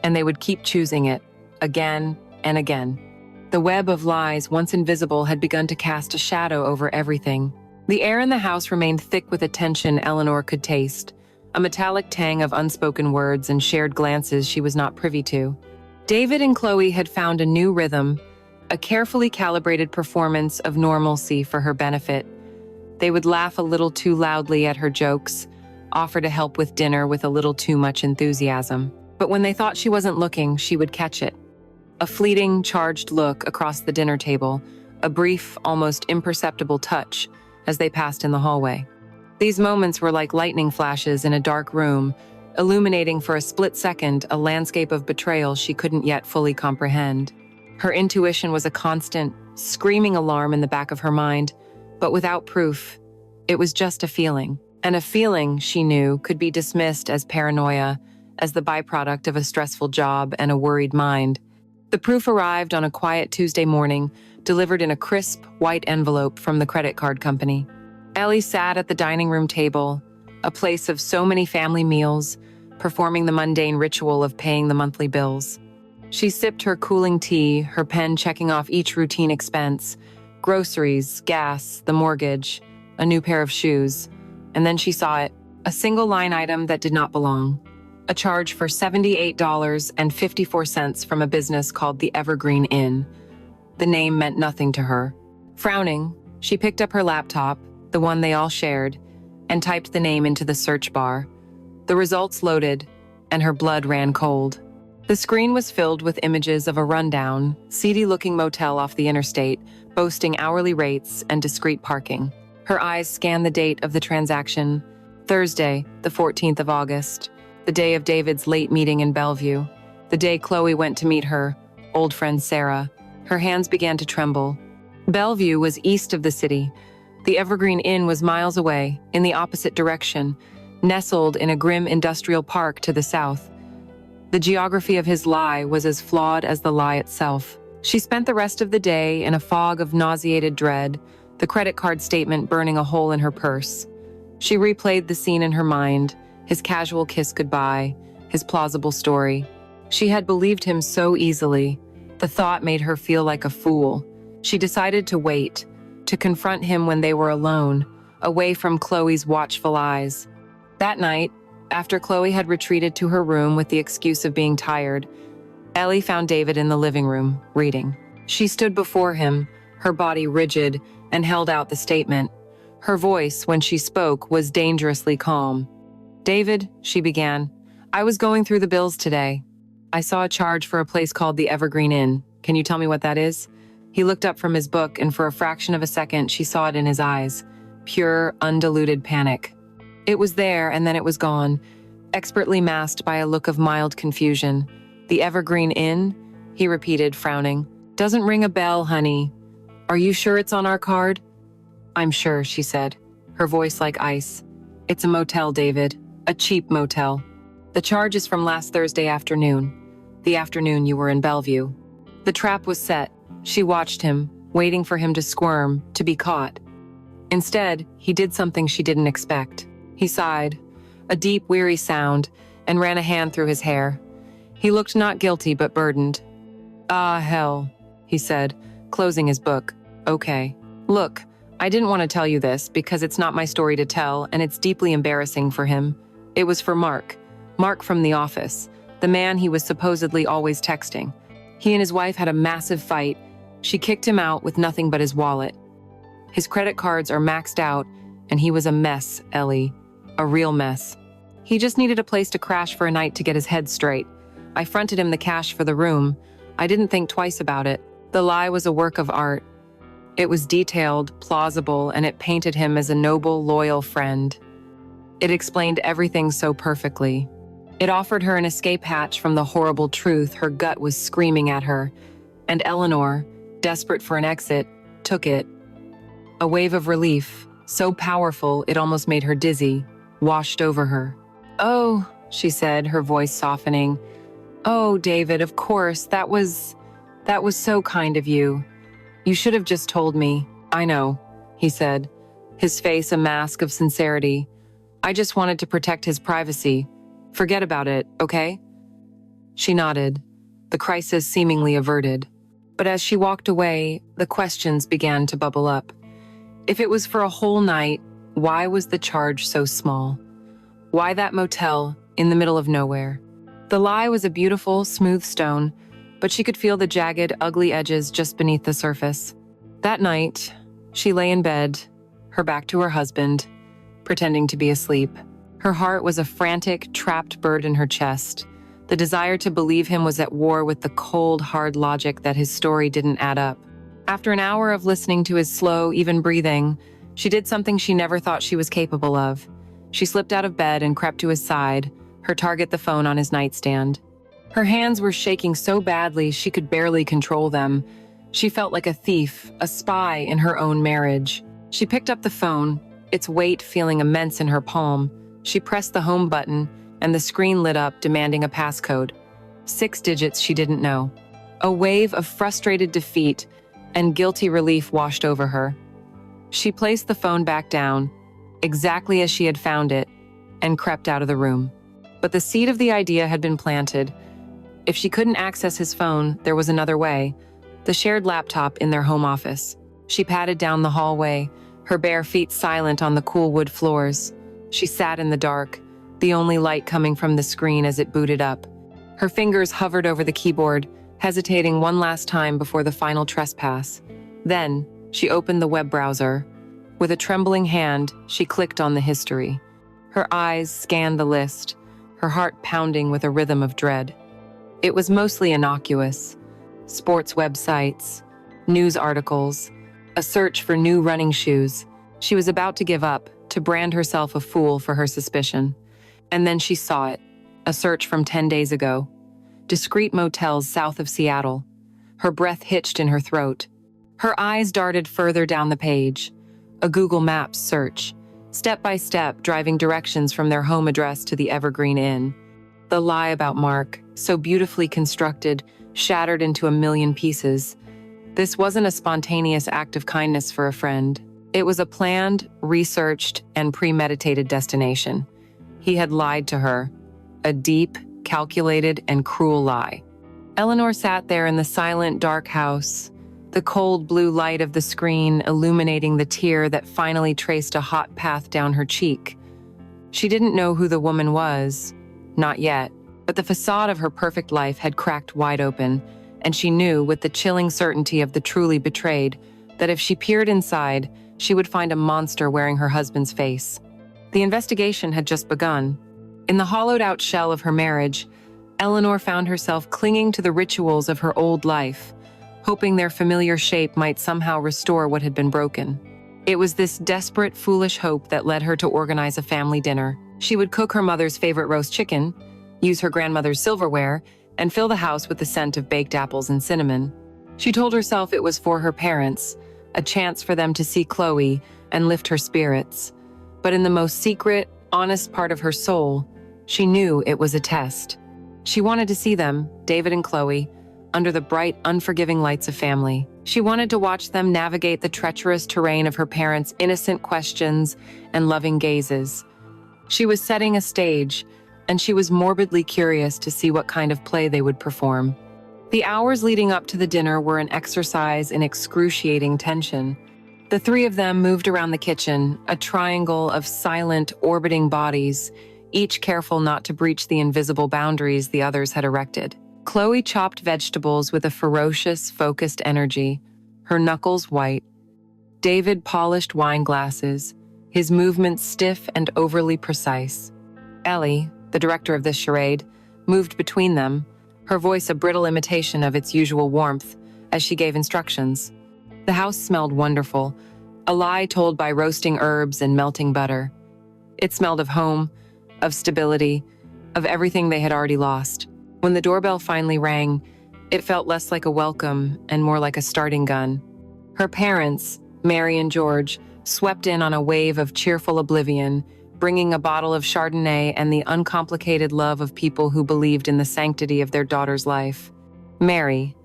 and they would keep choosing it, again and again. The web of lies, once invisible, had begun to cast a shadow over everything. The air in the house remained thick with a tension Eleanor could taste, a metallic tang of unspoken words and shared glances she was not privy to. David and Chloe had found a new rhythm, a carefully calibrated performance of normalcy for her benefit. They would laugh a little too loudly at her jokes, offer to help with dinner with a little too much enthusiasm. But when they thought she wasn't looking, she would catch it. A fleeting, charged look across the dinner table, a brief, almost imperceptible touch as they passed in the hallway. These moments were like lightning flashes in a dark room, illuminating for a split second a landscape of betrayal she couldn't yet fully comprehend. Her intuition was a constant, screaming alarm in the back of her mind, but without proof. It was just a feeling. And a feeling, she knew, could be dismissed as paranoia, as the byproduct of a stressful job and a worried mind. The proof arrived on a quiet Tuesday morning, delivered in a crisp, white envelope from the credit card company. Ellie sat at the dining room table, a place of so many family meals, performing the mundane ritual of paying the monthly bills. She sipped her cooling tea, her pen checking off each routine expense, groceries, gas, the mortgage, a new pair of shoes, and then she saw it, a single line item that did not belong. A charge for $78.54 from a business called the Evergreen Inn. The name meant nothing to her. Frowning, she picked up her laptop, the one they all shared, and typed the name into the search bar. The results loaded, and her blood ran cold. The screen was filled with images of a rundown, seedy-looking motel off the interstate, boasting hourly rates and discreet parking. Her eyes scanned the date of the transaction, Thursday, the 14th of August, the day of David's late meeting in Bellevue, the day Chloe went to meet her old friend Sarah. Her hands began to tremble. Bellevue was east of the city. The Evergreen Inn was miles away, in the opposite direction, nestled in a grim industrial park to the south. The geography of his lie was as flawed as the lie itself. She spent the rest of the day in a fog of nauseated dread, the credit card statement burning a hole in her purse. She replayed the scene in her mind, his casual kiss goodbye, his plausible story. She had believed him so easily. The thought made her feel like a fool. She decided to wait, to confront him when they were alone, away from Chloe's watchful eyes. That night, after Chloe had retreated to her room with the excuse of being tired, Ellie found David in the living room, reading. She stood before him, her body rigid, and held out the statement. Her voice, when she spoke, was dangerously calm. "David," she began, "I was going through the bills today. I saw a charge for a place called the Evergreen Inn. Can you tell me what that is?" He looked up from his book, and for a fraction of a second, she saw it in his eyes. Pure, undiluted panic. It was there, and then it was gone, expertly masked by a look of mild confusion. "The Evergreen Inn?" he repeated, frowning. "Doesn't ring a bell, honey. Are you sure it's on our card?" "I'm sure," she said, her voice like ice. "It's a motel, David. A cheap motel. The charge is from last Thursday afternoon. The afternoon you were in Bellevue." The trap was set. She watched him, waiting for him to squirm, to be caught. Instead, he did something she didn't expect. He sighed, a deep, weary sound, and ran a hand through his hair. He looked not guilty, but burdened. "Ah, hell," he said, closing his book. "Okay. Look, I didn't want to tell you this because it's not my story to tell, and it's deeply embarrassing for him. It was for Mark. Mark from the office, the man he was supposedly always texting. He and his wife had a massive fight. She kicked him out with nothing but his wallet. His credit cards are maxed out, and he was a mess, Ellie. A real mess. He just needed a place to crash for a night to get his head straight. I fronted him the cash for the room. I didn't think twice about it. The lie was a work of art. It was detailed, plausible, and it painted him as a noble, loyal friend. It explained everything so perfectly. It offered her an escape hatch from the horrible truth her gut was screaming at her, and Eleanor, desperate for an exit, took it. A wave of relief, so powerful it almost made her dizzy, washed over her. "Oh," she said, her voice softening. "Oh, David, of course, that was so kind of you. You should have just told me." "I know," he said, his face a mask of sincerity. "I just wanted to protect his privacy. Forget about it, okay?" She nodded, the crisis seemingly averted. But as she walked away, the questions began to bubble up. If it was for a whole night, why was the charge so small? Why that motel in the middle of nowhere? The lie was a beautiful, smooth stone, but she could feel the jagged, ugly edges just beneath the surface. That night, she lay in bed, her back to her husband, pretending to be asleep. Her heart was a frantic, trapped bird in her chest. The desire to believe him was at war with the cold, hard logic that his story didn't add up. After an hour of listening to his slow, even breathing, she did something she never thought she was capable of. She slipped out of bed and crept to his side, her target the phone on his nightstand. Her hands were shaking so badly she could barely control them. She felt like a thief, a spy in her own marriage. She picked up the phone, its weight feeling immense in her palm. She pressed the home button, and the screen lit up, demanding a passcode. 6 digits she didn't know. A wave of frustrated defeat and guilty relief washed over her. She placed the phone back down, exactly as she had found it, and crept out of the room. But the seed of the idea had been planted. If she couldn't access his phone, there was another way, the shared laptop in their home office. She padded down the hallway, her bare feet silent on the cool wood floors. She sat in the dark, the only light coming from the screen as it booted up. Her fingers hovered over the keyboard, hesitating one last time before the final trespass. Then, she opened the web browser. With a trembling hand, she clicked on the history. Her eyes scanned the list, her heart pounding with a rhythm of dread. It was mostly innocuous. Sports websites, news articles, a search for new running shoes. She was about to give up, to brand herself a fool for her suspicion. And then she saw it, a search from 10 days ago. Discreet motels south of Seattle. Her breath hitched in her throat. Her eyes darted further down the page. A Google Maps search, step by step driving directions from their home address to the Evergreen Inn. The lie about Mark, so beautifully constructed, shattered into a million pieces. This wasn't a spontaneous act of kindness for a friend. It was a planned, researched, and premeditated destination. He had lied to her, a deep, calculated, and cruel lie. Eleanor sat there in the silent, dark house, the cold blue light of the screen illuminating the tear that finally traced a hot path down her cheek. She didn't know who the woman was, not yet, but the facade of her perfect life had cracked wide open, and she knew, with the chilling certainty of the truly betrayed, that if she peered inside, she would find a monster wearing her husband's face. The investigation had just begun. In the hollowed-out shell of her marriage, Eleanor found herself clinging to the rituals of her old life, hoping their familiar shape might somehow restore what had been broken. It was this desperate, foolish hope that led her to organize a family dinner. She would cook her mother's favorite roast chicken, use her grandmother's silverware, and fill the house with the scent of baked apples and cinnamon. She told herself it was for her parents, a chance for them to see Chloe and lift her spirits. But in the most secret, honest part of her soul, she knew it was a test. She wanted to see them, David and Chloe, under the bright, unforgiving lights of family. She wanted to watch them navigate the treacherous terrain of her parents' innocent questions and loving gazes. She was setting a stage, and she was morbidly curious to see what kind of play they would perform. The hours leading up to the dinner were an exercise in excruciating tension. The three of them moved around the kitchen, a triangle of silent, orbiting bodies, each careful not to breach the invisible boundaries the others had erected. Chloe chopped vegetables with a ferocious, focused energy, her knuckles white. David polished wine glasses, his movements stiff and overly precise. Ellie, the director of this charade, moved between them, her voice a brittle imitation of its usual warmth, as she gave instructions. The house smelled wonderful, a lie told by roasting herbs and melting butter. It smelled of home, of stability, of everything they had already lost. When the doorbell finally rang, it felt less like a welcome and more like a starting gun. Her parents, Mary and George, swept in on a wave of cheerful oblivion, bringing a bottle of Chardonnay and the uncomplicated love of people who believed in the sanctity of their daughter's life. Mary,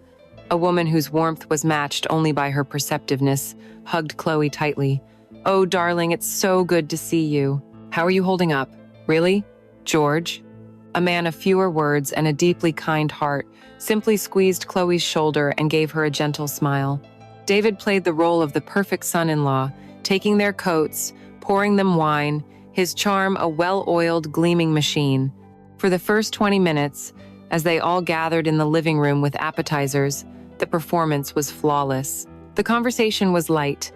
a woman whose warmth was matched only by her perceptiveness, hugged Chloe tightly. "Oh, darling, it's so good to see you. How are you holding up? Really? George?" A man of fewer words and a deeply kind heart, simply squeezed Chloe's shoulder and gave her a gentle smile. David played the role of the perfect son-in-law, taking their coats, pouring them wine, his charm a well-oiled, gleaming machine. For the first 20 minutes, as they all gathered in the living room with appetizers, the performance was flawless. The conversation was light,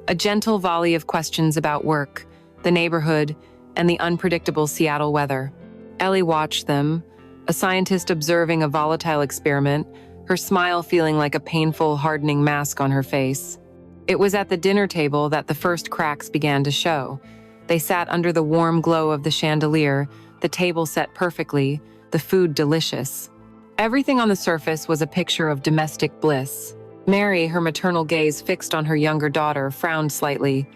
a gentle volley of questions about work, the neighborhood, and the unpredictable Seattle weather. Ellie watched them, a scientist observing a volatile experiment, her smile feeling like a painful, hardening mask on her face. It was at the dinner table that the first cracks began to show. They sat under the warm glow of the chandelier, the table set perfectly, the food delicious. Everything on the surface was a picture of domestic bliss. Mary, her maternal gaze fixed on her younger daughter, frowned slightly.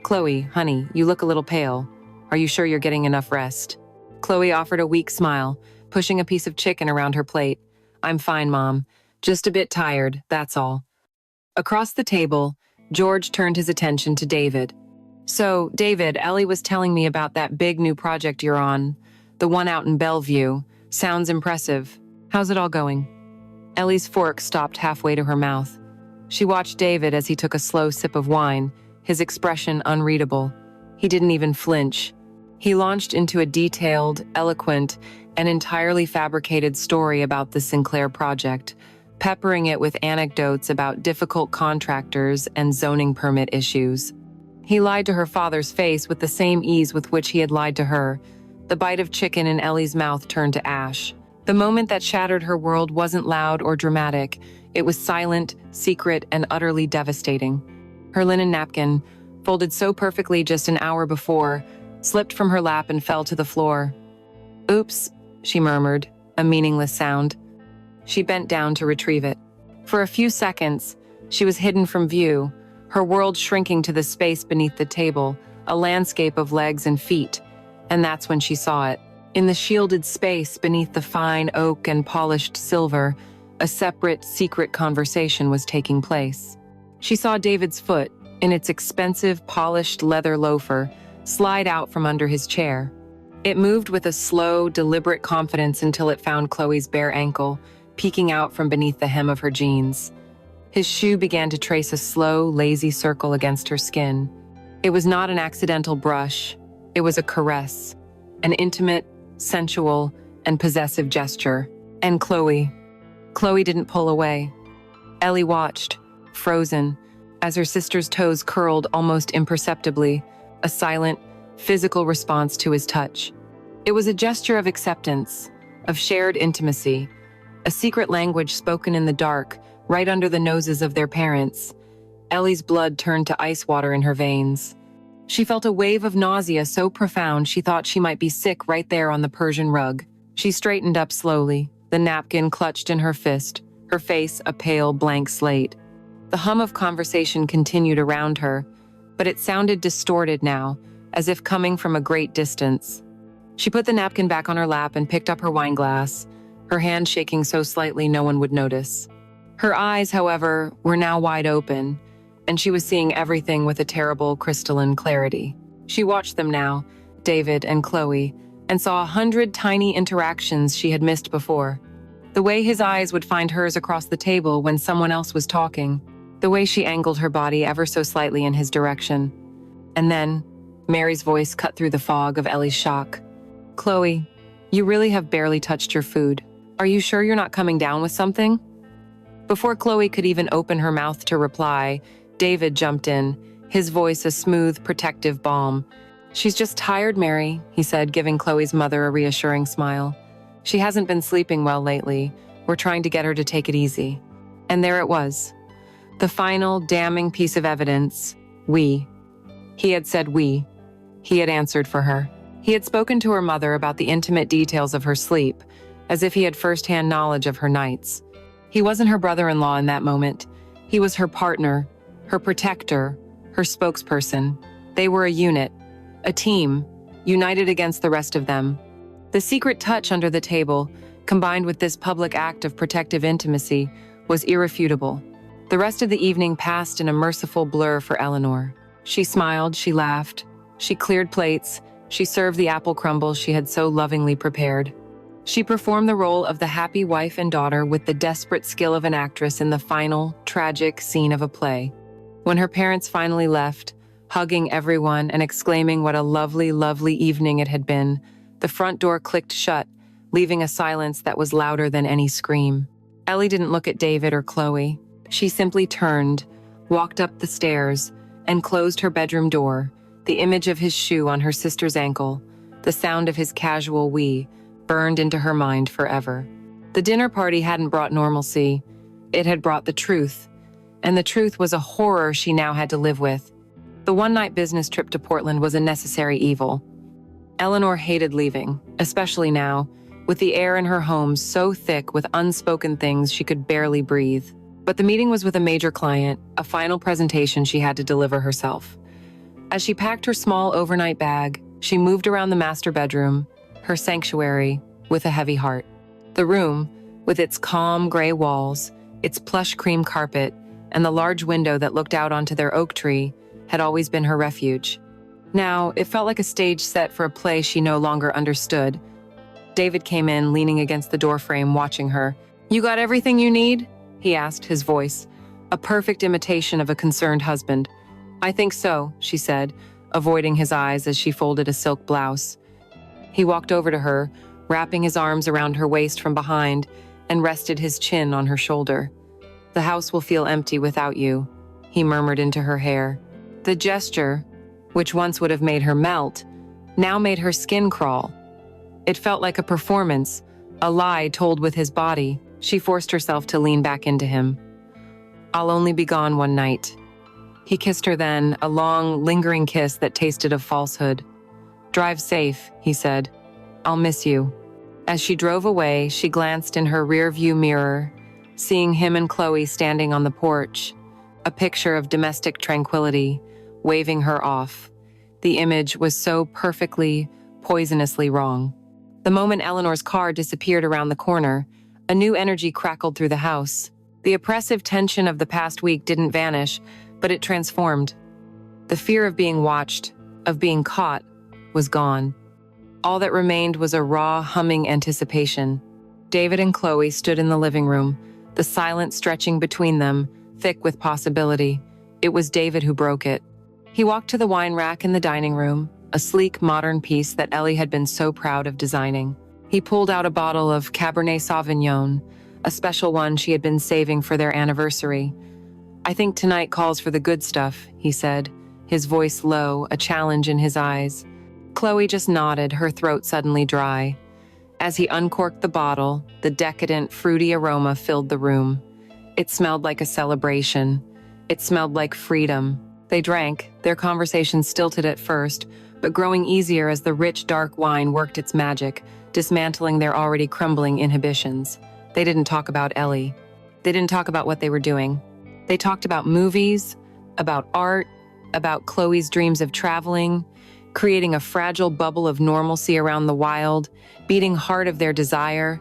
"Chloe, honey, you look a little pale. Are you sure you're getting enough rest?" Chloe offered a weak smile, pushing a piece of chicken around her plate. "I'm fine, Mom. Just a bit tired, that's all." Across the table, George turned his attention to David. "So, David, Ellie was telling me about that big new project you're on, the one out in Bellevue. Sounds impressive. How's it all going?" Ellie's fork stopped halfway to her mouth. She watched David as he took a slow sip of wine, his expression unreadable. He didn't even flinch. He launched into a detailed, eloquent, and entirely fabricated story about the Sinclair project, peppering it with anecdotes about difficult contractors and zoning permit issues. He lied to her father's face with the same ease with which he had lied to her. The bite of chicken in Ellie's mouth turned to ash. The moment that shattered her world wasn't loud or dramatic. It was silent, secret, and utterly devastating. Her linen napkin, folded so perfectly just an hour before, slipped from her lap and fell to the floor. "Oops," she murmured, a meaningless sound. She bent down to retrieve it. For a few seconds, she was hidden from view, her world shrinking to the space beneath the table, a landscape of legs and feet. And that's when she saw it. In the shielded space beneath the fine oak and polished silver, a separate, secret conversation was taking place. She saw David's foot, in its expensive, polished leather loafer, slide out from under his chair. It moved with a slow, deliberate confidence until it found Chloe's bare ankle, peeking out from beneath the hem of her jeans. His shoe began to trace a slow, lazy circle against her skin. It was not an accidental brush. It was a caress, an intimate, sensual, and possessive gesture. And Chloe didn't pull away. Ellie watched, frozen, as her sister's toes curled almost imperceptibly, a silent, physical response to his touch. It was a gesture of acceptance, of shared intimacy, a secret language spoken in the dark, right under the noses of their parents. Ellie's blood turned to ice water in her veins. She felt a wave of nausea so profound she thought she might be sick right there on the Persian rug. She straightened up slowly, the napkin clutched in her fist, her face a pale blank slate. The hum of conversation continued around her, but it sounded distorted now, as if coming from a great distance. She put the napkin back on her lap and picked up her wine glass, her hand shaking so slightly no one would notice. Her eyes, however, were now wide open, and she was seeing everything with a terrible crystalline clarity. She watched them now, David and Chloe, and saw 100 tiny interactions she had missed before. The way his eyes would find hers across the table when someone else was talking, the way she angled her body ever so slightly in his direction. And then, Mary's voice cut through the fog of Ellie's shock. "Chloe, you really have barely touched your food. Are you sure you're not coming down with something?" Before Chloe could even open her mouth to reply, David jumped in, his voice a smooth, protective balm. "She's just tired, Mary," he said, giving Chloe's mother a reassuring smile. "She hasn't been sleeping well lately. We're trying to get her to take it easy." And there it was. The final, damning piece of evidence. We. He had said we. He had answered for her. He had spoken to her mother about the intimate details of her sleep, as if he had first-hand knowledge of her nights. He wasn't her brother-in-law in that moment. He was her partner, her protector, her spokesperson. They were a unit, a team, united against the rest of them. The secret touch under the table, combined with this public act of protective intimacy, was irrefutable. The rest of the evening passed in a merciful blur for Eleanor. She smiled, she laughed, she cleared plates, she served the apple crumbles she had so lovingly prepared. She performed the role of the happy wife and daughter with the desperate skill of an actress in the final, tragic scene of a play. When her parents finally left, hugging everyone and exclaiming what a lovely, lovely evening it had been, the front door clicked shut, leaving a silence that was louder than any scream. Ellie didn't look at David or Chloe. She simply turned, walked up the stairs, and closed her bedroom door, the image of his shoe on her sister's ankle, the sound of his casual "we," burned into her mind forever. The dinner party hadn't brought normalcy. It had brought the truth. And the truth was a horror she now had to live with. The one-night business trip to Portland was a necessary evil. Eleanor hated leaving, especially now, with the air in her home so thick with unspoken things she could barely breathe. But the meeting was with a major client, a final presentation she had to deliver herself. As she packed her small overnight bag, she moved around the master bedroom, her sanctuary, with a heavy heart. The room, with its calm gray walls, its plush cream carpet, and the large window that looked out onto their oak tree, had always been her refuge. Now, it felt like a stage set for a play she no longer understood. David came in, leaning against the doorframe, watching her. "You got everything you need?" he asked, his voice, a perfect imitation of a concerned husband. "I think so," she said, avoiding his eyes as she folded a silk blouse. He walked over to her, wrapping his arms around her waist from behind, and rested his chin on her shoulder. "The house will feel empty without you," he murmured into her hair. The gesture, which once would have made her melt, now made her skin crawl. It felt like a performance, a lie told with his body. She forced herself to lean back into him. "I'll only be gone one night." He kissed her then, a long, lingering kiss that tasted of falsehood. "Drive safe," he said. "I'll miss you." As she drove away, she glanced in her rear-view mirror, seeing him and Chloe standing on the porch, a picture of domestic tranquility, waving her off. The image was so perfectly, poisonously wrong. The moment Eleanor's car disappeared around the corner, a new energy crackled through the house. The oppressive tension of the past week didn't vanish, but it transformed. The fear of being watched, of being caught, was gone. All that remained was a raw, humming anticipation. David and Chloe stood in the living room, the silence stretching between them, thick with possibility. It was David who broke it. He walked to the wine rack in the dining room, a sleek, modern piece that Ellie had been so proud of designing. He pulled out a bottle of Cabernet Sauvignon, a special one she had been saving for their anniversary. "I think tonight calls for the good stuff," he said, his voice low, a challenge in his eyes. Chloe just nodded, her throat suddenly dry. As he uncorked the bottle, the decadent, fruity aroma filled the room. It smelled like a celebration. It smelled like freedom. They drank, their conversation stilted at first, but growing easier as the rich, dark wine worked its magic, dismantling their already crumbling inhibitions. They didn't talk about Ellie. They didn't talk about what they were doing. They talked about movies, about art, about Chloe's dreams of traveling, creating a fragile bubble of normalcy around the wild, beating hard of their desire.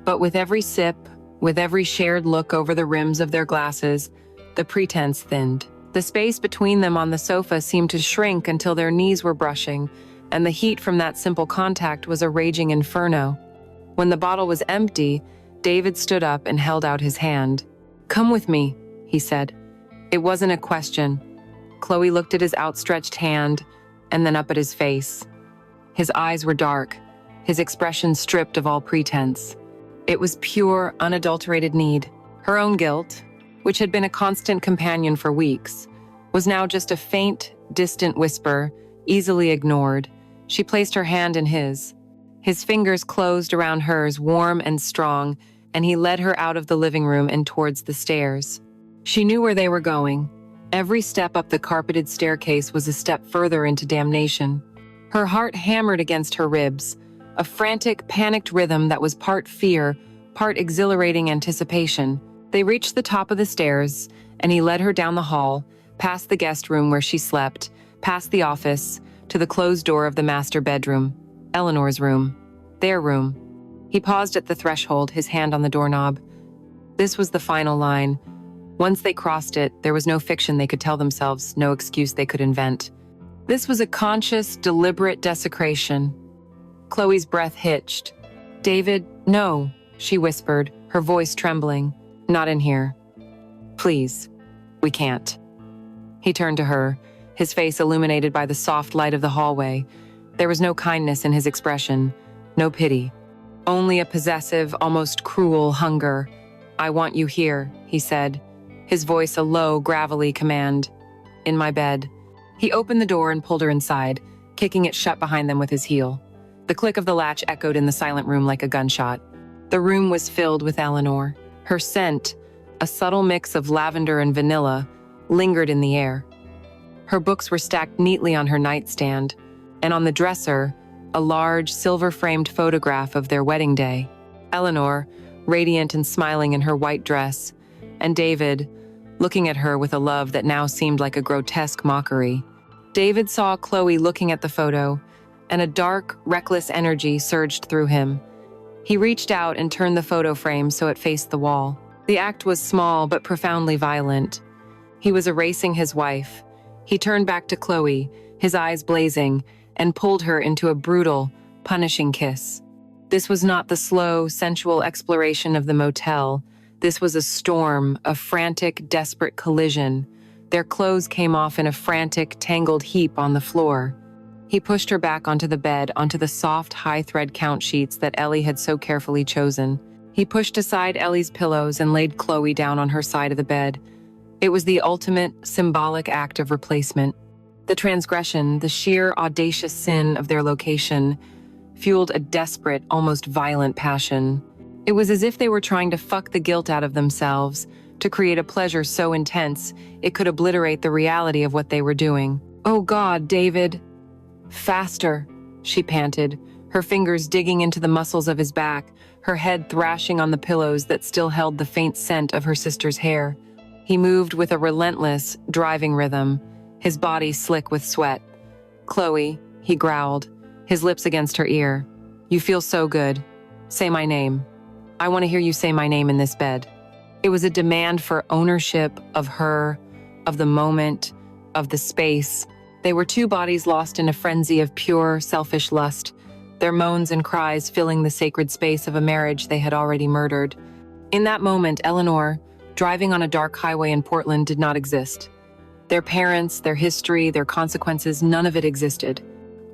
But with every sip, with every shared look over the rims of their glasses, the pretense thinned. The space between them on the sofa seemed to shrink until their knees were brushing, and the heat from that simple contact was a raging inferno. When the bottle was empty, David stood up and held out his hand. "Come with me," he said. It wasn't a question. Chloe looked at his outstretched hand, and then up at his face. His eyes were dark, his expression stripped of all pretense. It was pure, unadulterated need. Her own guilt, which had been a constant companion for weeks, was now just a faint, distant whisper, easily ignored. She placed her hand in his. His fingers closed around hers, warm and strong, and he led her out of the living room and towards the stairs. She knew where they were going. Every step up the carpeted staircase was a step further into damnation. Her heart hammered against her ribs, a frantic, panicked rhythm that was part fear, part exhilarating anticipation. They reached the top of the stairs, and he led her down the hall, past the guest room where she slept, past the office, to the closed door of the master bedroom, Eleanor's room, their room. He paused at the threshold, his hand on the doorknob. This was the final line. Once they crossed it, there was no fiction they could tell themselves, no excuse they could invent. This was a conscious, deliberate desecration. Chloe's breath hitched. "David, no," she whispered, her voice trembling. "Not in here. Please, we can't." He turned to her, his face illuminated by the soft light of the hallway. There was no kindness in his expression, no pity. Only a possessive, almost cruel hunger. "I want you here," he said, his voice a low, gravelly command. "In my bed." He opened the door and pulled her inside, kicking it shut behind them with his heel. The click of the latch echoed in the silent room like a gunshot. The room was filled with Eleanor. Her scent, a subtle mix of lavender and vanilla, lingered in the air. Her books were stacked neatly on her nightstand, and on the dresser, a large, silver-framed photograph of their wedding day. Eleanor, radiant and smiling in her white dress, and David, looking at her with a love that now seemed like a grotesque mockery. David saw Chloe looking at the photo, and a dark, reckless energy surged through him. He reached out and turned the photo frame so it faced the wall. The act was small but profoundly violent. He was erasing his wife. He turned back to Chloe, his eyes blazing, and pulled her into a brutal, punishing kiss. This was not the slow, sensual exploration of the motel. This was a storm, a frantic, desperate collision. Their clothes came off in a frantic, tangled heap on the floor. He pushed her back onto the bed, onto the soft, high-thread count sheets that Ellie had so carefully chosen. He pushed aside Ellie's pillows and laid Chloe down on her side of the bed. It was the ultimate, symbolic act of replacement. The transgression, the sheer, audacious sin of their location, fueled a desperate, almost violent passion. It was as if they were trying to fuck the guilt out of themselves, to create a pleasure so intense it could obliterate the reality of what they were doing. "Oh God, David!" "Faster," she panted, her fingers digging into the muscles of his back, her head thrashing on the pillows that still held the faint scent of her sister's hair. He moved with a relentless, driving rhythm, his body slick with sweat. "Chloe," he growled, his lips against her ear. You feel so good. Say my name. I want to hear you say my name in this bed. It was a demand for ownership of her, of the moment, of the space. They were two bodies lost in a frenzy of pure, selfish lust, their moans and cries filling the sacred space of a marriage they had already murdered. In that moment, Eleanor, driving on a dark highway in Portland, did not exist. Their parents, their history, their consequences, none of it existed.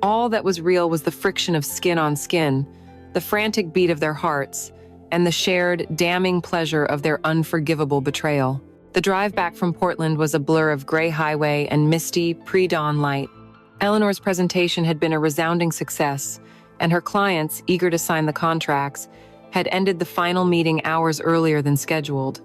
All that was real was the friction of skin on skin, the frantic beat of their hearts, and the shared, damning pleasure of their unforgivable betrayal. The drive back from Portland was a blur of gray highway and misty, pre-dawn light. Eleanor's presentation had been a resounding success, and her clients, eager to sign the contracts, had ended the final meeting hours earlier than scheduled.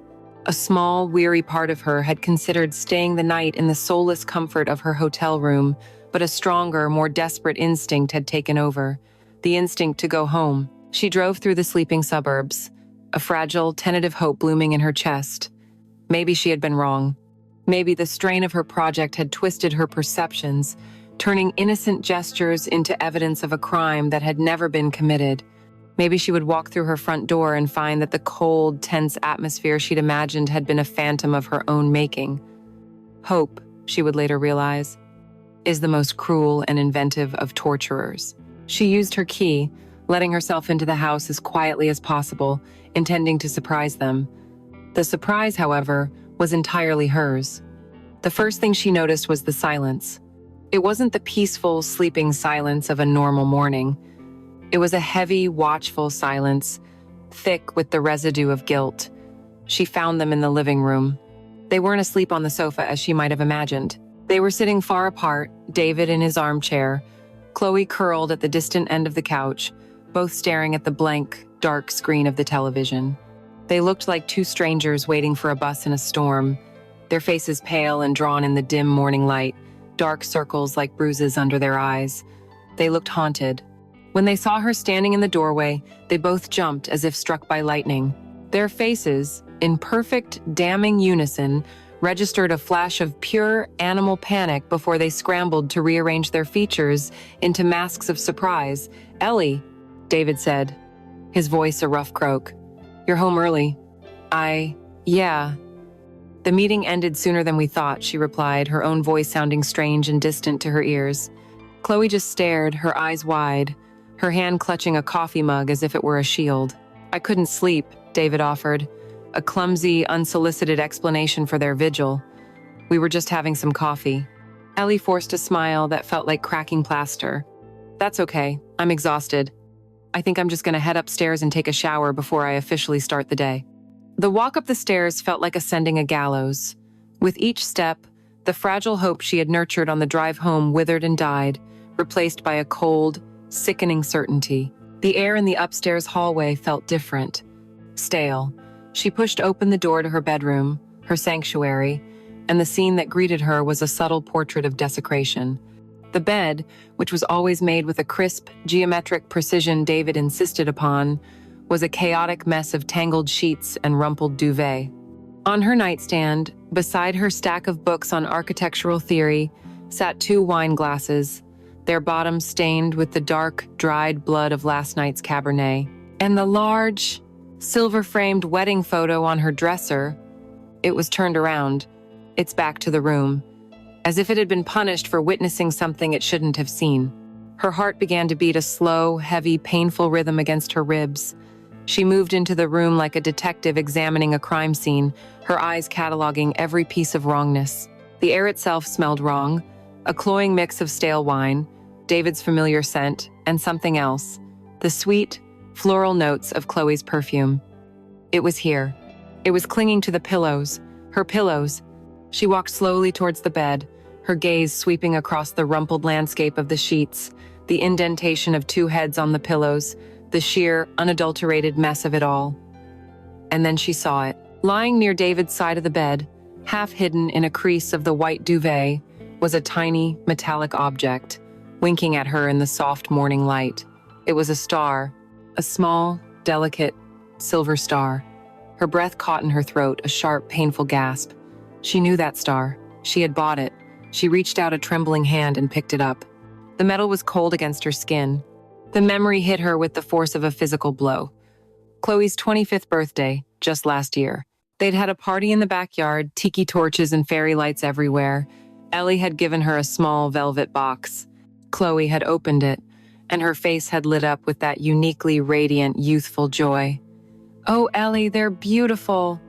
A small, weary part of her had considered staying the night in the soulless comfort of her hotel room, but a stronger, more desperate instinct had taken over, the instinct to go home. She drove through the sleeping suburbs, a fragile, tentative hope blooming in her chest. Maybe she had been wrong. Maybe the strain of her project had twisted her perceptions, turning innocent gestures into evidence of a crime that had never been committed. Maybe she would walk through her front door and find that the cold, tense atmosphere she'd imagined had been a phantom of her own making. Hope, she would later realize, is the most cruel and inventive of torturers. She used her key, letting herself into the house as quietly as possible, intending to surprise them. The surprise, however, was entirely hers. The first thing she noticed was the silence. It wasn't the peaceful, sleeping silence of a normal morning. It was a heavy, watchful silence, thick with the residue of guilt. She found them in the living room. They weren't asleep on the sofa as she might have imagined. They were sitting far apart, David in his armchair, Chloe curled at the distant end of the couch, both staring at the blank, dark screen of the television. They looked like two strangers waiting for a bus in a storm, their faces pale and drawn in the dim morning light, dark circles like bruises under their eyes. They looked haunted. When they saw her standing in the doorway, they both jumped as if struck by lightning. Their faces, in perfect, damning unison, registered a flash of pure animal panic before they scrambled to rearrange their features into masks of surprise. "Ellie," David said, his voice a rough croak. "You're home early." Yeah. The meeting ended sooner than we thought," she replied, her own voice sounding strange and distant to her ears. Chloe just stared, her eyes wide, her hand clutching a coffee mug as if it were a shield. "I couldn't sleep," David offered, a clumsy, unsolicited explanation for their vigil. "We were just having some coffee." Ellie forced a smile that felt like cracking plaster. "That's okay. I'm exhausted. I think I'm just going to head upstairs and take a shower before I officially start the day." The walk up the stairs felt like ascending a gallows. With each step, the fragile hope she had nurtured on the drive home withered and died, replaced by a cold, sickening certainty. The air in the upstairs hallway felt different, stale. She pushed open the door to her bedroom, her sanctuary, and the scene that greeted her was a subtle portrait of desecration. The bed, which was always made with a crisp, geometric precision David insisted upon, was a chaotic mess of tangled sheets and rumpled duvet. On her nightstand, beside her stack of books on architectural theory, sat 2 wine glasses, their bottoms stained with the dark, dried blood of last night's Cabernet. And the large, silver-framed wedding photo on her dresser, it was turned around, its back to the room, as if it had been punished for witnessing something it shouldn't have seen. Her heart began to beat a slow, heavy, painful rhythm against her ribs. She moved into the room like a detective examining a crime scene, her eyes cataloging every piece of wrongness. The air itself smelled wrong, a cloying mix of stale wine, David's familiar scent, and something else, the sweet, floral notes of Chloe's perfume. It was here. It was clinging to the pillows, her pillows. She walked slowly towards the bed, her gaze sweeping across the rumpled landscape of the sheets, the indentation of 2 heads on the pillows, the sheer, unadulterated mess of it all. And then she saw it. Lying near David's side of the bed, half hidden in a crease of the white duvet, was a tiny, metallic object, winking at her in the soft morning light. It was a star, a small, delicate, silver star. Her breath caught in her throat, a sharp, painful gasp. She knew that star. She had bought it. She reached out a trembling hand and picked it up. The metal was cold against her skin. The memory hit her with the force of a physical blow. Chloe's 25th birthday, just last year. They'd had a party in the backyard, tiki torches and fairy lights everywhere. Ellie had given her a small velvet box. Chloe had opened it, and her face had lit up with that uniquely radiant, youthful joy. "Oh, Ellie, they're beautiful,"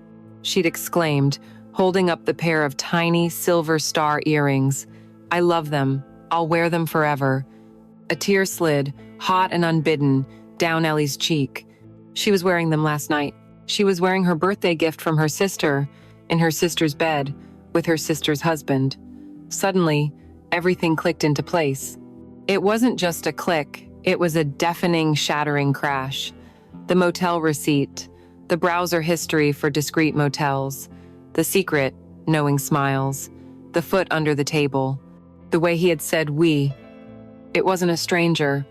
she'd exclaimed, holding up the pair of tiny silver star earrings. "I love them. I'll wear them forever." A tear slid, hot and unbidden, down Ellie's cheek. She was wearing them last night. She was wearing her birthday gift from her sister, in her sister's bed, with her sister's husband. Suddenly, everything clicked into place. It wasn't just a click, it was a deafening, shattering crash. The motel receipt, the browser history for discreet motels, the secret, knowing smiles, the foot under the table, the way he had said we. It wasn't a stranger.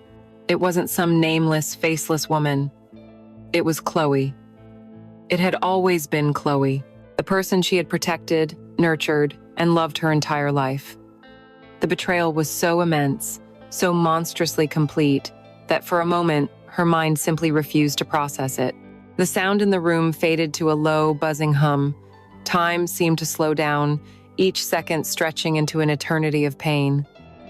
It wasn't some nameless, faceless woman. It was Chloe. It had always been Chloe, the person she had protected, nurtured, and loved her entire life. The betrayal was so immense, so monstrously complete, that for a moment, her mind simply refused to process it. The sound in the room faded to a low, buzzing hum. Time seemed to slow down, each second stretching into an eternity of pain.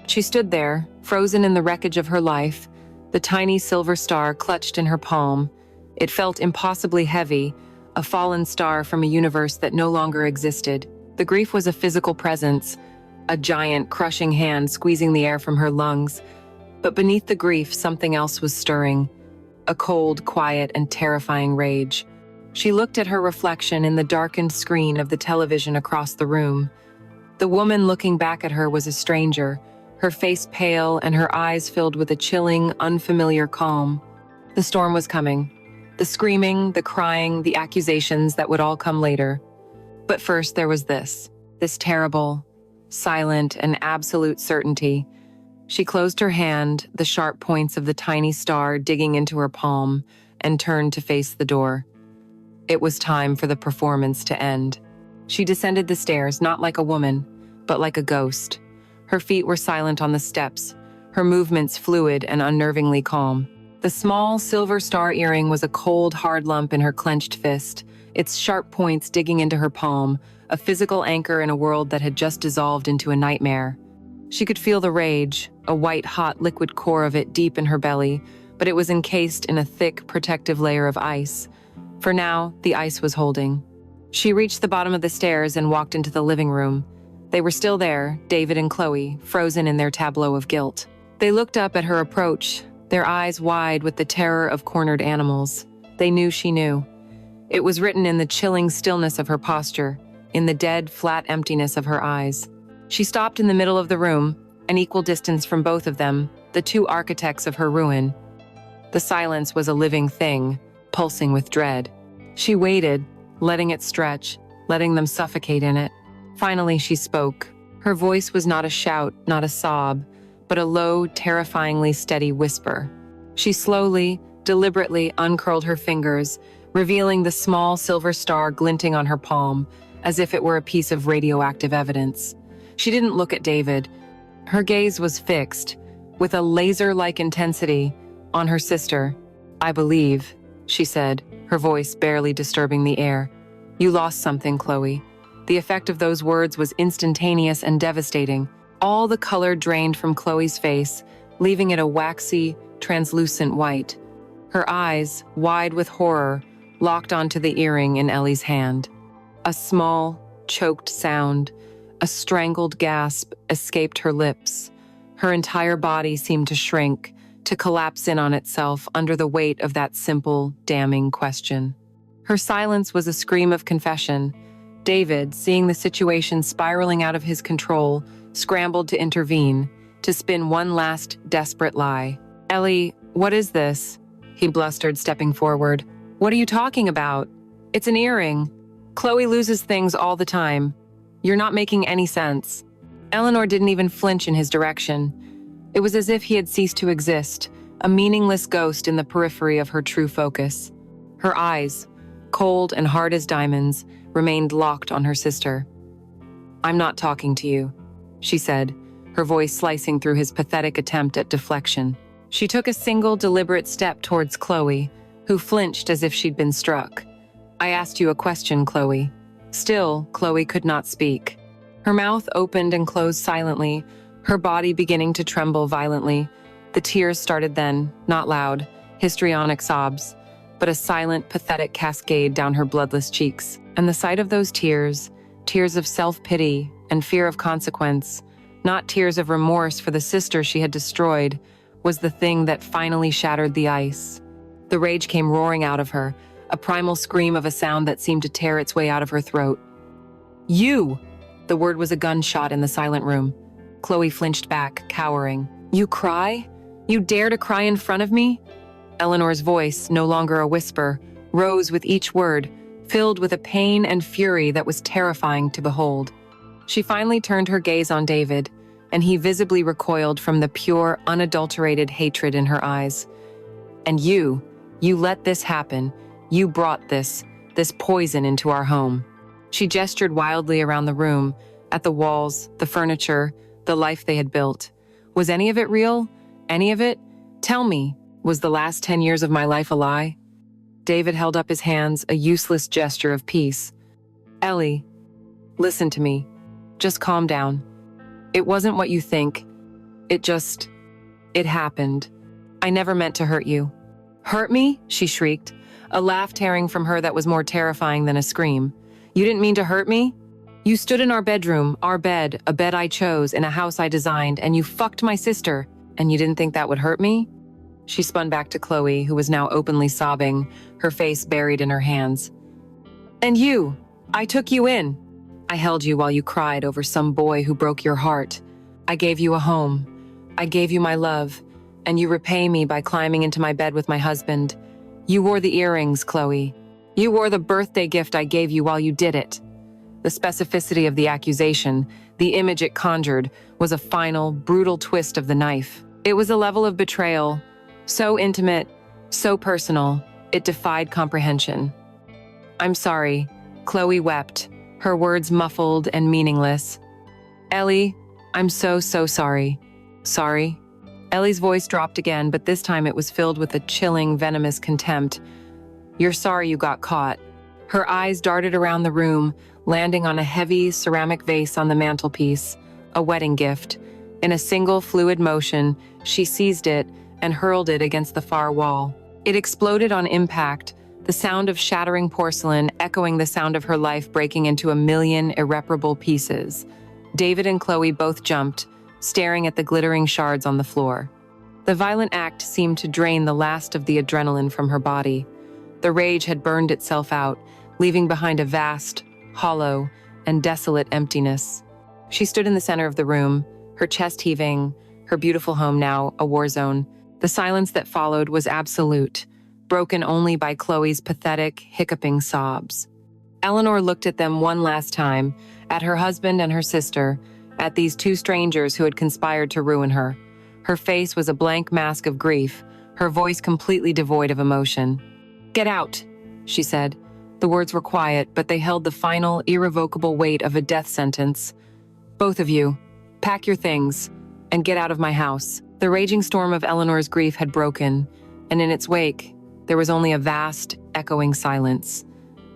She stood there, frozen in the wreckage of her life, the tiny silver star clutched in her palm. It felt impossibly heavy, a fallen star from a universe that no longer existed. The grief was a physical presence, a giant, crushing hand squeezing the air from her lungs. But beneath the grief, something else was stirring, a cold, quiet, and terrifying rage. She looked at her reflection in the darkened screen of the television across the room. The woman looking back at her was a stranger, her face pale and her eyes filled with a chilling, unfamiliar calm. The storm was coming. The screaming, the crying, the accusations that would all come later. But first there was this terrible, silent, and absolute certainty. She closed her hand, the sharp points of the tiny star digging into her palm, and turned to face the door. It was time for the performance to end. She descended the stairs, not like a woman, but like a ghost. Her feet were silent on the steps, her movements fluid and unnervingly calm. The small silver star earring was a cold, hard lump in her clenched fist, its sharp points digging into her palm, a physical anchor in a world that had just dissolved into a nightmare. She could feel the rage, a white, hot, liquid core of it deep in her belly, but it was encased in a thick, protective layer of ice. For now, the ice was holding. She reached the bottom of the stairs and walked into the living room. They were still there, David and Chloe, frozen in their tableau of guilt. They looked up at her approach, their eyes wide with the terror of cornered animals. They knew she knew. It was written in the chilling stillness of her posture, in the dead, flat emptiness of her eyes. She stopped in the middle of the room, an equal distance from both of them, the two architects of her ruin. The silence was a living thing, pulsing with dread. She waited, letting it stretch, letting them suffocate in it. Finally, she spoke. Her voice was not a shout, not a sob, but a low, terrifyingly steady whisper. She slowly, deliberately uncurled her fingers, revealing the small silver star glinting on her palm, as if it were a piece of radioactive evidence. She didn't look at David. Her gaze was fixed, with a laser-like intensity, on her sister. "I believe," she said, her voice barely disturbing the air. "You lost something, Chloe." The effect of those words was instantaneous and devastating. All the color drained from Chloe's face, leaving it a waxy, translucent white. Her eyes, wide with horror, locked onto the earring in Ellie's hand. A small, choked sound, a strangled gasp escaped her lips. Her entire body seemed to shrink, to collapse in on itself under the weight of that simple, damning question. Her silence was a scream of confession. David, seeing the situation spiraling out of his control, scrambled to intervene, to spin one last desperate lie. "Ellie, what is this?" he blustered, stepping forward. "What are you talking about? It's an earring. Chloe loses things all the time. You're not making any sense." Eleanor didn't even flinch in his direction. It was as if he had ceased to exist, a meaningless ghost in the periphery of her true focus. Her eyes, cold and hard as diamonds, remained locked on her sister. "I'm not talking to you," she said, her voice slicing through his pathetic attempt at deflection. She took a single deliberate step towards Chloe, who flinched as if she'd been struck. "I asked you a question, Chloe." Still, Chloe could not speak. Her mouth opened and closed silently, her body beginning to tremble violently. The tears started then, not loud, histrionic sobs, but a silent, pathetic cascade down her bloodless cheeks. And the sight of those tears, tears of self-pity and fear of consequence, not tears of remorse for the sister she had destroyed, was the thing that finally shattered the ice. The rage came roaring out of her, a primal scream of a sound that seemed to tear its way out of her throat. "You!" The word was a gunshot in the silent room. Chloe flinched back, cowering. "You cry? You dare to cry in front of me?" Eleanor's voice, no longer a whisper, rose with each word, filled with a pain and fury that was terrifying to behold. She finally turned her gaze on David, and he visibly recoiled from the pure, unadulterated hatred in her eyes. "And you let this happen. You brought this poison into our home." She gestured wildly around the room, at the walls, the furniture, the life they had built. Was any of it real? Any of it? Tell me, was the last 10 years of my life a lie? David held up his hands, a useless gesture of peace. "Ellie, listen to me. Just calm down. It wasn't what you think. It happened. I never meant to hurt you." "Hurt me?" she shrieked, a laugh tearing from her that was more terrifying than a scream. "You didn't mean to hurt me? You stood in our bedroom, our bed, a bed I chose, in a house I designed, and you fucked my sister, and you didn't think that would hurt me?" She spun back to Chloe, who was now openly sobbing, her face buried in her hands. "And you, I took you in. I held you while you cried over some boy who broke your heart. I gave you a home. I gave you my love, and you repay me by climbing into my bed with my husband. You wore the earrings, Chloe. You wore the birthday gift I gave you while you did it." The specificity of the accusation, the image it conjured, was a final, brutal twist of the knife. It was a level of betrayal, so intimate, so personal, it defied comprehension. "I'm sorry," Chloe wept, her words muffled and meaningless. "Ellie, I'm so sorry." "Sorry?" Ellie's voice dropped again, but this time it was filled with a chilling, venomous contempt. "You're sorry you got caught." Her eyes darted around the room, landing on a heavy ceramic vase on the mantelpiece, a wedding gift. In a single fluid motion, she seized it and hurled it against the far wall. It exploded on impact, the sound of shattering porcelain echoing the sound of her life breaking into a million irreparable pieces. David and Chloe both jumped, staring at the glittering shards on the floor. The violent act seemed to drain the last of the adrenaline from her body. The rage had burned itself out, leaving behind a vast, hollow, and desolate emptiness. She stood in the center of the room, her chest heaving, her beautiful home now a war zone. The silence that followed was absolute, broken only by Chloe's pathetic, hiccuping sobs. Eleanor looked at them one last time, at her husband and her sister, at these two strangers who had conspired to ruin her. Her face was a blank mask of grief, her voice completely devoid of emotion. "Get out," she said. The words were quiet, but they held the final, irrevocable weight of a death sentence. "Both of you, pack your things, and get out of my house." The raging storm of Eleanor's grief had broken, and in its wake, there was only a vast, echoing silence.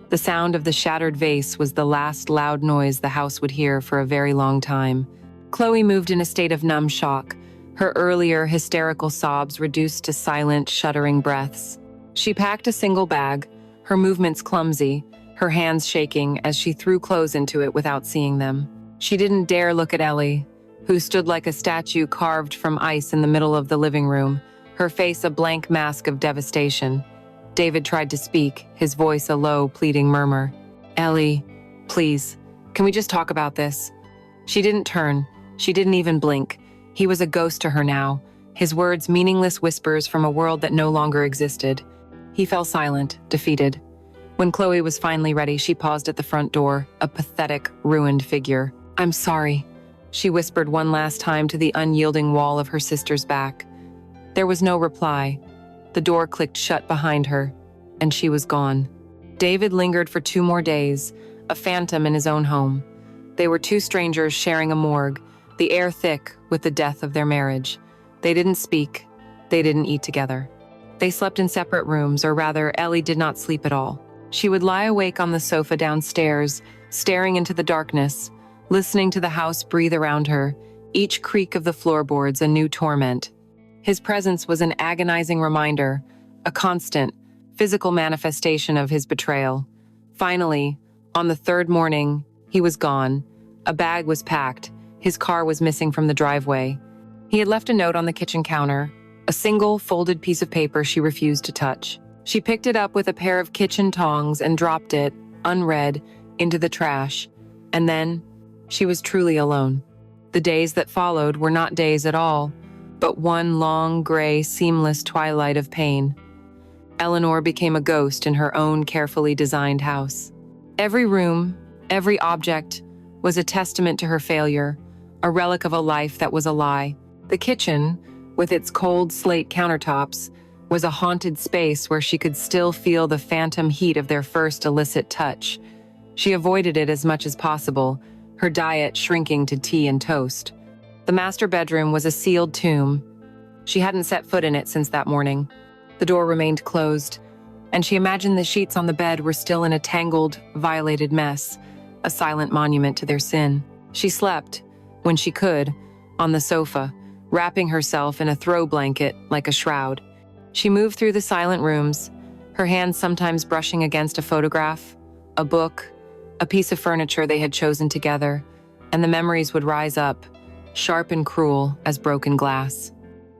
The sound of the shattered vase was the last loud noise the house would hear for a very long time. Chloe moved in a state of numb shock, her earlier hysterical sobs reduced to silent, shuddering breaths. She packed a single bag, her movements clumsy, her hands shaking as she threw clothes into it without seeing them. She didn't dare look at Ellie, who stood like a statue carved from ice in the middle of the living room, her face a blank mask of devastation. David tried to speak, his voice a low, pleading murmur. "Ellie, please, can we just talk about this?" She didn't turn. She didn't even blink. He was a ghost to her now, his words meaningless whispers from a world that no longer existed. He fell silent, defeated. When Chloe was finally ready, she paused at the front door, a pathetic, ruined figure. "I'm sorry," she whispered one last time to the unyielding wall of her sister's back. There was no reply. The door clicked shut behind her, and she was gone. David lingered for 2 more days, a phantom in his own home. They were 2 strangers sharing a morgue, the air thick with the death of their marriage. They didn't speak. They didn't eat together. They slept in separate rooms, or rather, Ellie did not sleep at all. She would lie awake on the sofa downstairs, staring into the darkness, listening to the house breathe around her, each creak of the floorboards a new torment. His presence was an agonizing reminder, a constant, physical manifestation of his betrayal. Finally, on the third morning, he was gone. A bag was packed. His car was missing from the driveway. He had left a note on the kitchen counter, a single folded piece of paper she refused to touch. She picked it up with a pair of kitchen tongs and dropped it, unread, into the trash. And then, she was truly alone. The days that followed were not days at all, but one long, gray, seamless twilight of pain. Eleanor became a ghost in her own carefully designed house. Every room, every object, was a testament to her failure, a relic of a life that was a lie. The kitchen, with its cold slate countertops, was a haunted space where she could still feel the phantom heat of their first illicit touch. She avoided it as much as possible, her diet shrinking to tea and toast. The master bedroom was a sealed tomb. She hadn't set foot in it since that morning. The door remained closed, and she imagined the sheets on the bed were still in a tangled, violated mess, a silent monument to their sin. She slept, when she could, on the sofa, wrapping herself in a throw blanket like a shroud. She moved through the silent rooms, her hands sometimes brushing against a photograph, a book, a piece of furniture they had chosen together, and the memories would rise up, sharp and cruel as broken glass.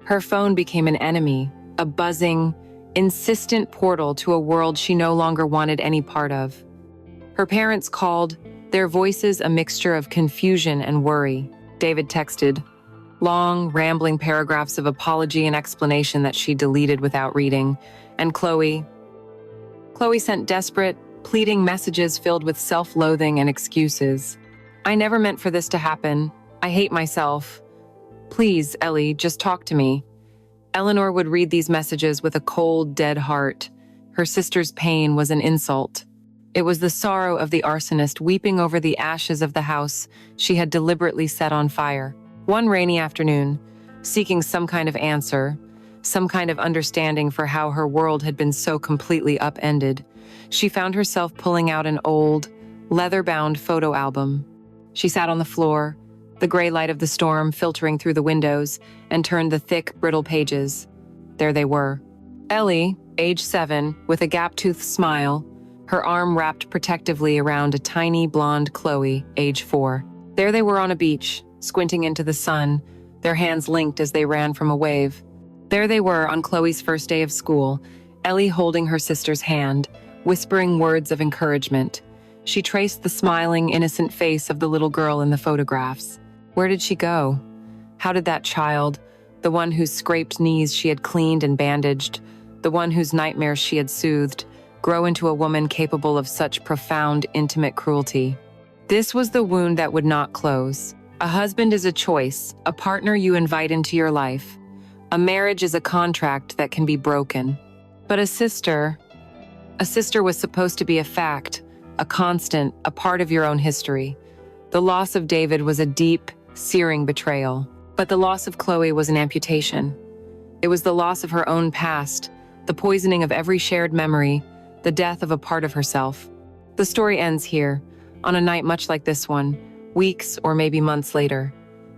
Her phone became an enemy, a buzzing, insistent portal to a world she no longer wanted any part of. Her parents called, their voices a mixture of confusion and worry. David texted, long, rambling paragraphs of apology and explanation that she deleted without reading, and Chloe sent desperate, pleading messages filled with self-loathing and excuses. I never meant for this to happen. I hate myself. Please, Ellie, just talk to me. Eleanor would read these messages with a cold, dead heart. Her sister's pain was an insult. It was the sorrow of the arsonist weeping over the ashes of the house she had deliberately set on fire. One rainy afternoon, seeking some kind of answer, some kind of understanding for how her world had been so completely upended, she found herself pulling out an old, leather-bound photo album. She sat on the floor, the gray light of the storm filtering through the windows, and turned the thick, brittle pages. There they were. Ellie, age 7, with a gap-toothed smile, her arm wrapped protectively around a tiny blonde Chloe, age 4. There they were on a beach, squinting into the sun, their hands linked as they ran from a wave. There they were on Chloe's first day of school, Ellie holding her sister's hand, whispering words of encouragement. She traced the smiling, innocent face of the little girl in the photographs. Where did she go? How did that child, the one whose scraped knees she had cleaned and bandaged, the one whose nightmares she had soothed, grow into a woman capable of such profound, intimate cruelty? This was the wound that would not close. A husband is a choice, a partner you invite into your life. A marriage is a contract that can be broken. But a sister was supposed to be a fact, a constant, a part of your own history. The loss of David was a deep, searing betrayal. But the loss of Chloe was an amputation. It was the loss of her own past, the poisoning of every shared memory, the death of a part of herself. The story ends here, on a night much like this one, weeks or maybe months later.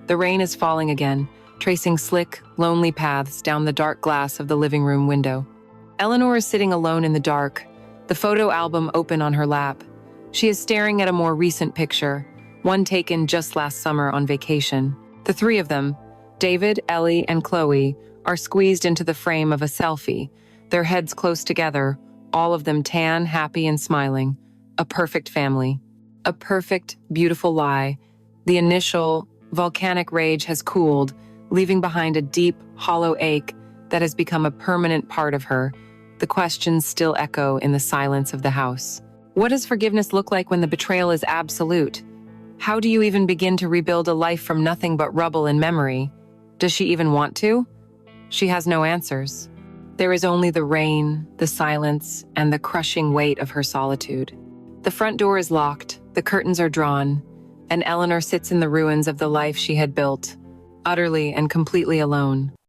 The rain is falling again, tracing slick, lonely paths down the dark glass of the living room window. Eleanor is sitting alone in the dark, the photo album open on her lap. She is staring at a more recent picture, one taken just last summer on vacation. The three of them, David, Ellie, and Chloe, are squeezed into the frame of a selfie, their heads close together, all of them tan, happy, and smiling. A perfect family. A perfect, beautiful lie. The initial, volcanic rage has cooled, leaving behind a deep, hollow ache that has become a permanent part of her. The questions still echo in the silence of the house. What does forgiveness look like when the betrayal is absolute? How do you even begin to rebuild a life from nothing but rubble and memory? Does she even want to? She has no answers. There is only the rain, the silence, and the crushing weight of her solitude. The front door is locked, the curtains are drawn, and Eleanor sits in the ruins of the life she had built, utterly and completely alone.